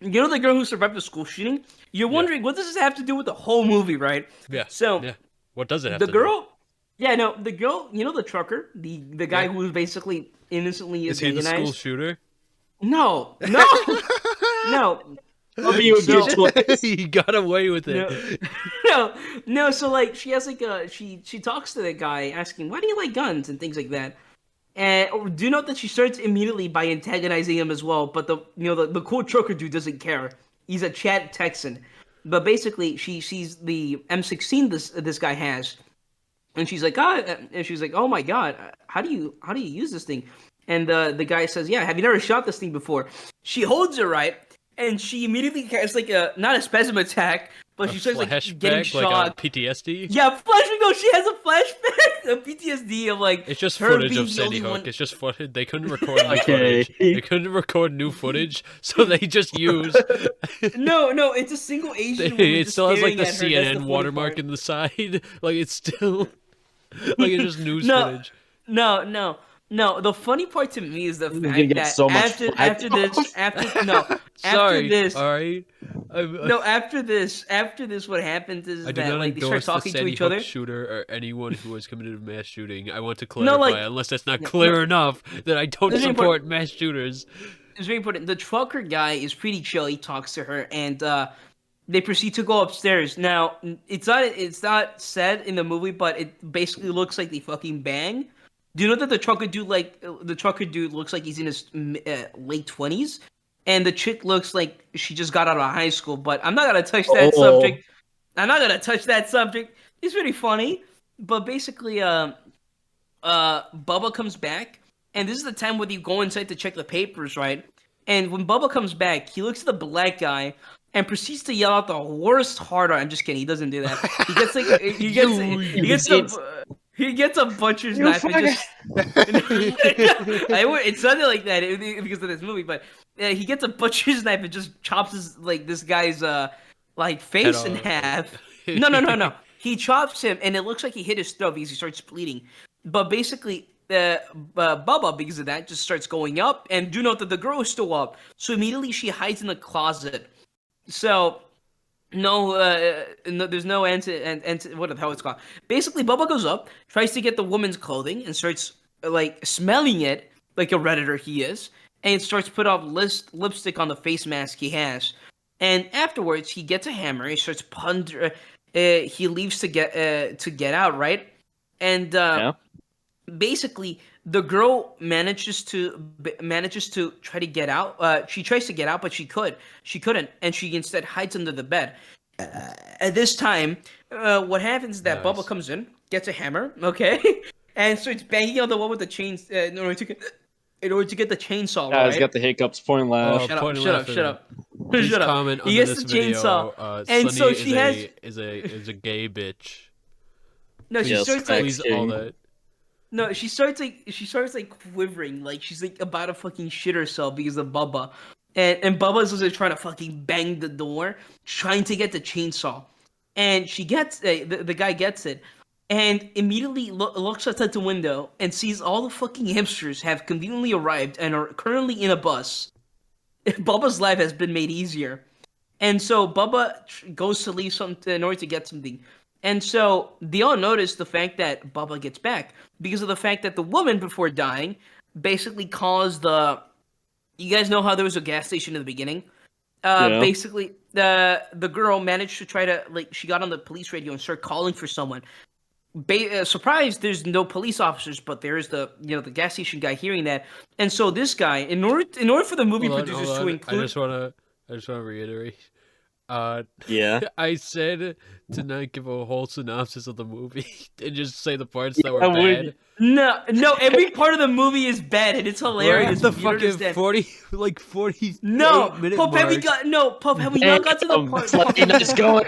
you know, the girl who survived the school shooting. You're wondering what does this have to do with the whole movie, right? Yeah. So Yeah. What does it have the to do? girl, yeah, no, the girl, you know, the trucker, the guy Yeah. who was basically innocently Is he the school euthanized. shooter? No. No. Love you, So- Gil. He got away with it. No. So like, she has like she talks to the guy asking, "Why do you like guns?" and things like that. And do note that she starts immediately by antagonizing him as well. But the cool trucker dude doesn't care. He's a Chad Texan. But basically, she sees the M16 this guy has, and she's like, "Oh my god, how do you use this thing?" And the guy says, "Yeah, have you never shot this thing before?" She holds it right, and she immediately has like not a spasm attack, but she starts like getting Flashback, like shocked. PTSD. Yeah, flashback. No, she has a flashback, a PTSD of like It's just her footage being of the Sandy only Hook. one- It's just footage. They couldn't record new Okay. footage. They couldn't record new footage, so they just used. No, it's a single Asian woman It just still has like staring the at her. That's the CNN funny watermark part. in the side. Like it's still like it's just news No. footage. No. The funny part to me is the You're gonna fact get that so much after flack. after this, Sorry. this, All right. after this, what happens is I do that not like they start endorse the talking to Sandy each Hook other. shooter or anyone who has committed a mass shooting. I want to clarify, like- unless that's not clear enough, that I don't This is support mass shooters. It's very important. The trucker guy is pretty chill. He talks to her, and they proceed to go upstairs. Now, it's not said in the movie, but it basically looks like they fucking bang. Do you know that the trucker dude looks like he's in his late 20s, and the chick looks like she just got out of high school? But I'm not gonna touch that Oh, subject. I'm not gonna touch that subject. It's pretty funny, but basically, Bubba comes back, and this is the time when you go inside to check the papers, right? And when Bubba comes back, he looks at the black guy and proceeds to yell out the worst hard on. I'm just kidding. He doesn't do that. He gets like You, you can see it's he gets a butcher's you knife and fucking. just. It sounded like that because of this movie, but he gets a butcher's knife and just chops this guy's like head face in off. half. No. He chops him, and it looks like he hit his throat because he starts bleeding. But basically, Bubba, because of that, just starts going up. And do note that the girl is still up, so immediately she hides in the closet. So no, there's no what the hell it's called. Basically, Bubba goes up, tries to get the woman's clothing, and starts like smelling it like a redditor he is, and starts put off lipstick on the face mask he has. And afterwards, he gets a hammer. He starts he leaves to get out, right? And Yeah. basically the girl manages to try to get out. She tries to get out, but she couldn't, and she instead hides under the bed. At this time, what happens is that Nice. Bubba comes in, gets a hammer, okay, and starts banging on the wall with the chains in order to get the chainsaw, Guys right? got the hiccups. Point and laugh. Shut up! point and Shut up! laughter. Shut up! Please Shut up! comment He under gets this the chainsaw, video. and so Slendy she has is a gay bitch. no. She Yes, starts like Please all that. No, she starts like quivering, like she's like about to fucking shit herself because of Bubba, and Bubba's also trying to fucking bang the door, trying to get the chainsaw, and she gets the guy gets it, and immediately looks outside the window and sees all the fucking hipsters have conveniently arrived and are currently in a bus. Bubba's life has been made easier. And so Bubba goes to leave something in order to get something. And so they all notice the fact that Bubba gets back because of the fact that the woman, before dying, basically caused the. You guys know how there was a gas station in the beginning? Yeah. Basically, the girl managed to try to, like, she got on the police radio and started calling for someone. Surprised, there's no police officers, but there is the gas station guy hearing that. And so this guy, in order for the movie Hold producers on. to include. I just wanna reiterate. Yeah. I said to not give a whole synopsis of the movie and just say the parts that were I would- bad. No, every part of the movie is bad and it's We're hilarious. at the if you don't fucking understand. 40 No, minute Pup, have we mark. got no Pup? Have we not got to the Damn, part? it's like you're just going.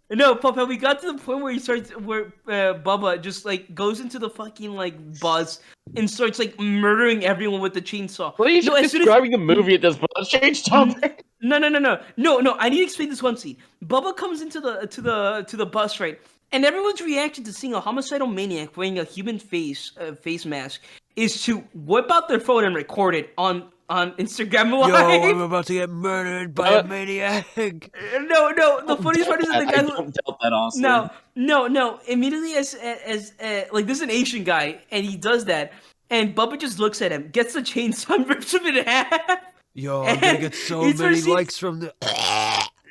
No, Pup, have we got to the point where Bubba just like goes into the fucking like bus and starts like murdering everyone with the chainsaw? What are you No, as soon as describing the movie at this point? Let's change topic. No. I need to explain this one scene. Bubba comes into the bus, right? And everyone's reaction to seeing a homicidal maniac wearing a human face mask is to whip out their phone and record it on Instagram Live. Yo, I'm about to get murdered by a maniac. No. The funniest part is that the guy I who don't doubt that, honestly. no. Immediately as like this is an Asian guy and he does that, and Bubba just looks at him, gets the chainsaw, and rips him in half. Yo, I'm gonna get so He's many received- likes from the.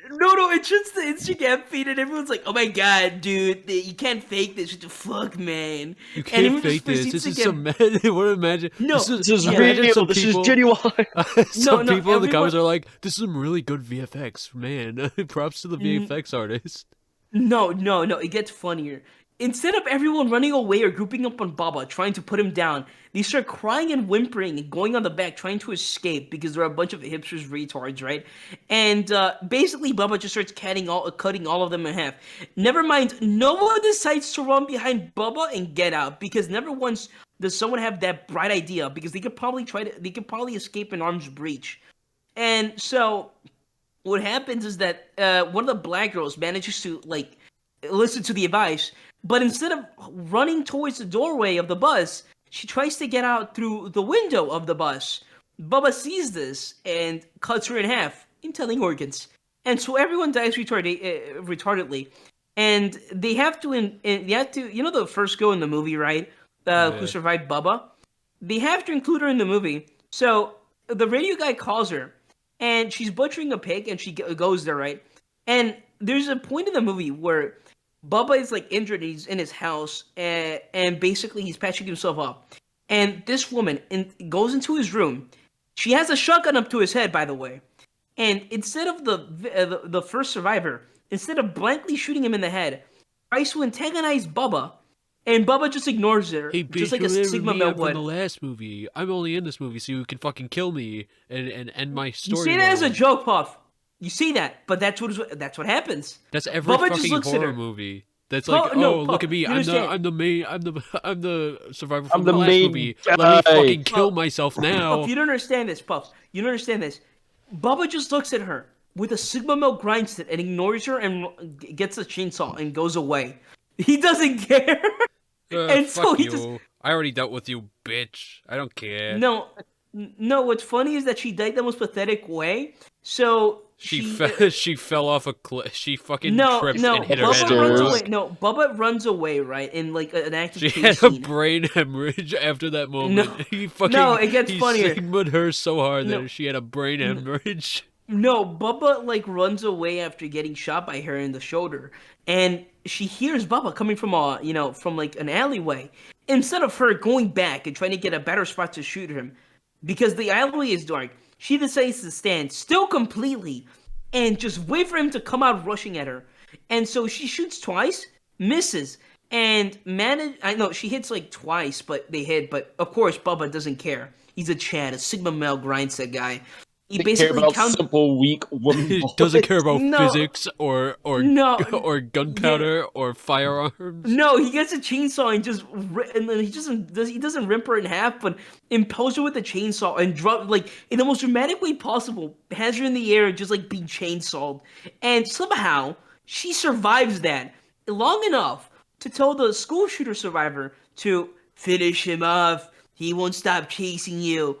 No, it's just the Instagram feed, and everyone's like, "Oh my god, dude, you can't fake this. What the fuck, man? You And can't everyone just fake this. proceeds This to is get- some man. What imagine? No, This is Yeah. real. This is genuine. Some No, people in the comments everyone- are like, "This is some really good VFX, man. Props to the VFX artist." No. It gets funnier. Instead of everyone running away or grouping up on Baba, trying to put him down, they start crying and whimpering and going on the back, trying to escape because there are a bunch of hipsters retards, right? And basically, Baba just starts cutting all of them in half. Never mind, no one decides to run behind Bubba and get out because never once does someone have that bright idea because they could probably escape an arms breach. And so what happens is that one of the black girls manages to like listen to the advice, but instead of running towards the doorway of the bus, she tries to get out through the window of the bus. Bubba sees this and cuts her in half, entailing organs, and so everyone dies retardedly. And they have to, the first girl in the movie, right? Who survived Bubba? They have to include her in the movie. So the radio guy calls her, and she's butchering a pig, and she goes there, right? And there's a point in the movie where Bubba is like injured. He's in his house, and basically he's patching himself up. And this woman goes into his room. She has a shotgun up to his head, by the way. And instead of the first survivor, instead of blankly shooting him in the head, tries to antagonize Bubba, and Bubba just ignores her, Hey, just bitch, like a remember Sigma me? male I'm from the would. last movie. I'm only in this movie so you can fucking kill me and end my You say that as a storyline. joke, Puff. You see that, but that's what happens. That's every Bubba just fucking looks at horror her. movie. That's like, No, oh, look Puff. at me. You understand? I'm the main. I'm the survivor I'm from the the last main movie. Let me guy. fucking kill Puff, myself Puff, now. you don't understand this, Puff. You don't understand this. Bubba just looks at her with a Sigma male grindstick and ignores her and gets a chainsaw and goes away. He doesn't care. And so Fuck he just you. I already dealt with you, bitch. I don't care. no, no. What's funny is that she died the most pathetic way. So she She fell off a cliff. She fucking no, tripped and no. hit her head Bubba on a runs away. Stairs. rock. No, Bubba runs away right in like an active She chase had a scene. brain hemorrhage after that No, moment. no. It gets He funnier. sigmaed her so hard No, that she had a brain hemorrhage. no. Bubba like runs away after getting shot by her in the shoulder, and she hears Bubba coming from from like an alleyway. Instead of her going back and trying to get a better spot to shoot him, because the alleyway is dark, she decides to stand still completely and just wait for him to come out rushing at her. And so she shoots twice, misses, and I know she hits like twice, but they hit. But of course, Bubba doesn't care. He's a Chad, a Sigma male grindset guy. He They care basically about counts. simple, weak woman Doesn't care bullets. about No, physics or no, or yeah, gunpowder or firearms. no. He gets a chainsaw and and then he doesn't rip her in half, but impales her with the chainsaw and drop like in the most dramatic way possible. Has her in the air, just like being chainsawed, and somehow she survives that long enough to tell the school shooter survivor to finish him off. He won't stop chasing you.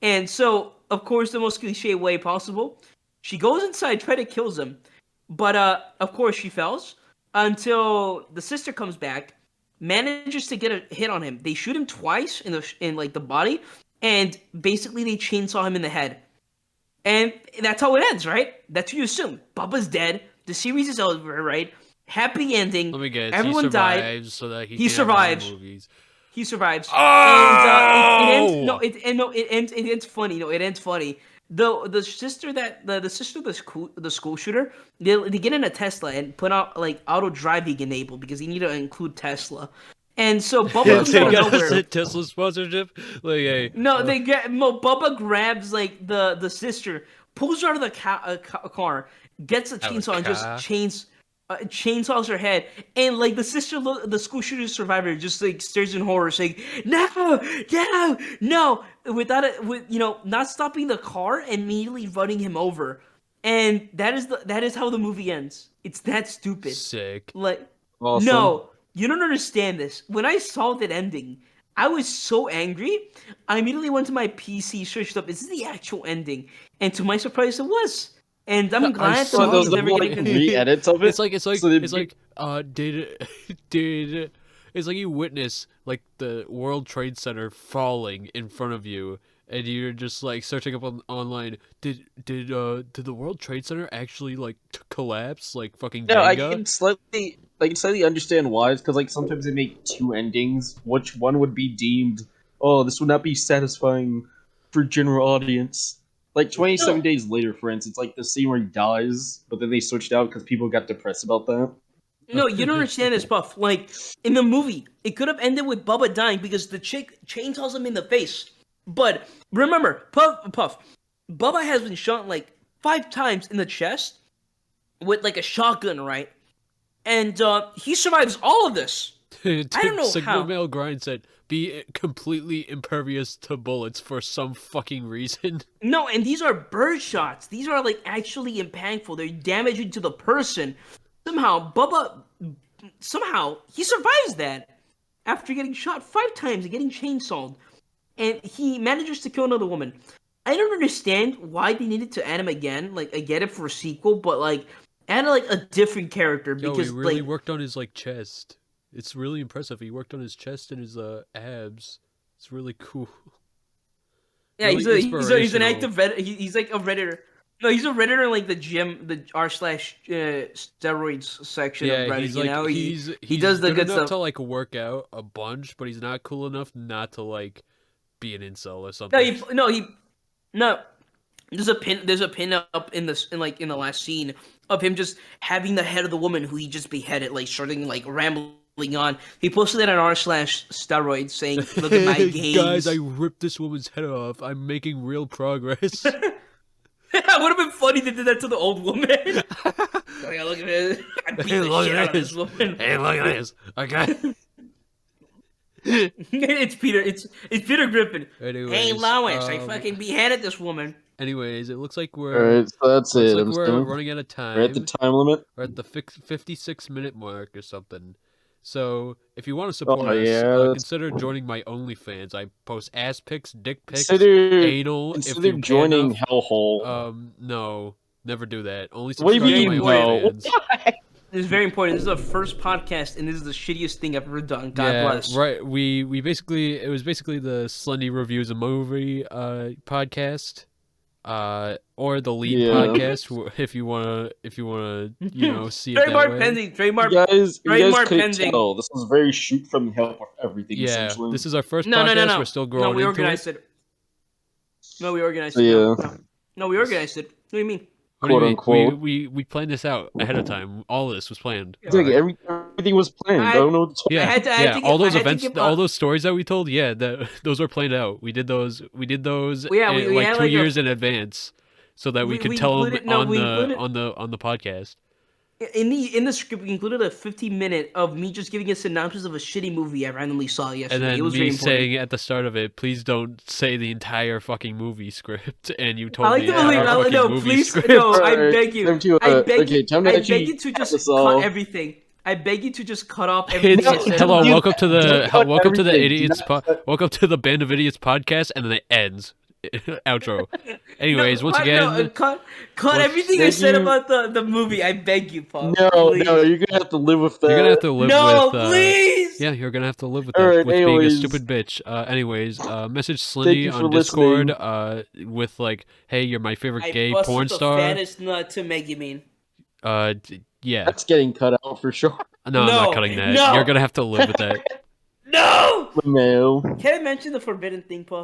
And so, of course, the most cliche way possible, she goes inside, try to kills him, but of course she fails until the sister comes back, manages to get a hit on him. They shoot him twice in like the body, and basically they chainsaw him in the head. And that's how it ends, right? That's what you assume. Bubba's dead. The series is over, right? Happy ending. Let me guess. He Everyone died. survives so that he He can have more survives. movies. He survives, and it ends. No, Oh! it ends. It ends funny. No, it ends funny. The sister that the sister of the school shooter, they get in a Tesla and put out like auto driving enabled because they need to include Tesla, and so Bubba That's comes out They of funny. got us nowhere. a Tesla sponsorship. Like, hey, No, they get Bubba grabs like the sister, pulls her out of the car, gets a out of chainsaw and just car. chainsaws her head, and like the sister, the school shooter survivor, just like stares in horror, saying, "No, no, no!" Without it, not stopping the car and immediately running him over, and that is how the movie ends. It's that stupid. Sick. Like, Awesome. no, you don't understand this. When I saw that ending, I was so angry. I immediately went to my PC, searched up, "Is this the actual ending?" And to my surprise, it was. And I'm I glad the So saw movie those is the never like getting continued. re-edits of it. So they It's like did did it's like you witness like the World Trade Center falling in front of you and you're just like searching up online. Did the World Trade Center actually like collapse like fucking yeah, Jenga? I can slightly understand why. It's because like sometimes they make two endings. Which one would be deemed? Oh, this would not be satisfying for general audience. Like 27 No, days later, for instance, like the scene where he dies, but then they switched out because people got depressed about that. no, you don't understand this, Puff. Like in the movie, it could have ended with Bubba dying because the chick chainsaws him in the face. But remember, Puff, Bubba has been shot like 5 times in the chest with like a shotgun, right? And he survives all of this. I don't know Sigma how. Male Grind said be completely impervious to bullets for some fucking reason. No, and these are bird shots. These are like actually impactful. They're damaging to the person. Somehow he survives that after getting shot 5 times and getting chainsawed, and he manages to kill another woman. I don't understand why they needed to add him again. Like I get it for a sequel, but like add like a different character Yo, he because really like worked on his like chest. It's really impressive. He worked on his chest and his abs. It's really cool. yeah, Really he's an inspirational. active he's like a redditor. No, he's a redditor in like the gym, the r slash steroids section of Yeah, Reddit. he's You like know, he he's does the good good enough stuff. to like work out a bunch, but he's not cool enough not to like be an incel or No, something. no. There's a pin up in the last scene of him just having the head of the woman who he just beheaded, like starting like rambling on. He posted it on r/steroids saying, "Look at my gains." Guys, I ripped this woman's head off. I'm making real progress. It would have been funny if they did that to the old woman. Like, look at this. I beat Hey, the look shit at out of this. this woman. Hey, look at this. Okay. It's Peter Griffin. Anyways, Hey Lois, I fucking beheaded this woman. Anyways, it looks like we're Alright, so that's looks it. like I'm we're assuming. running out of time. We're at the time limit. We're at the 56-minute mark or something. So if you want to support Oh, us, yeah, that's consider joining my OnlyFans. I post ass pics, dick pics, Consider anal. If consider you pay joining enough. Hellhole. No, never do that. Only What do you subscribe to mean, my no? OnlyFans. This is very important. This is the first podcast, and this is the shittiest thing I've ever done. God Yeah, bless. right. We basically, it was basically the Slendy reviews a movie podcast, or the Lead Yeah. podcast if you wanna see it that Trademark way. pending. Trademark. You guys Trademark couldn't pending. tell. This was very shoot from hell with everything. Yeah, Essentially. this is our first No, podcast. no, no, no. We're still No, growing we into organized it. it. No, we organized So, it. yeah. No, we organized it. What do you mean? What do you mean? Quote, unquote. We planned this out ahead of time. All of this was planned. It's like alright? everything was planned. I don't know what to Yeah, I had to yeah. give- All those I had to events, give all a- those stories that we told, yeah, those were planned out. We did those. We Yeah, we like had 2 like a- years in advance, so that we could tell them included- no, we included- on the podcast. In the script, we included a 15-minute of me just giving a synopsis of a shitty movie I randomly saw yesterday. And It then was very me important. saying at the start of it, please don't say the entire fucking movie script. And you told I like me the the movie. entire fucking No, movie please, script. no. I Alright, beg you. time to, I beg okay, you. time to I actually beg you to cut just this cut off. everything. I beg you to just cut off everything. It's, I said. hello, Dude, welcome to don't cut welcome to the everything. idiots Do not welcome to the Band of Idiots podcast, and then it ends. Outro. Anyways, once cut- again, no, cut once- everything I thank said you. about the movie. I beg you, Paul. No, please. no, you're gonna have to live with that. you're gonna have to live No, with. please. Yeah, you're gonna have to live with that. Alright, with being a anyways. stupid bitch. Anyways, message Thank Slendy you for on Discord. listening. With like, hey, you're my favorite I gay busted porn the star. fattest nut to Megumin. Yeah. That's getting cut out for sure. No, I'm not No, cutting that. no. You're gonna have to live with that. No. No. Can I mention the forbidden thing, Paul?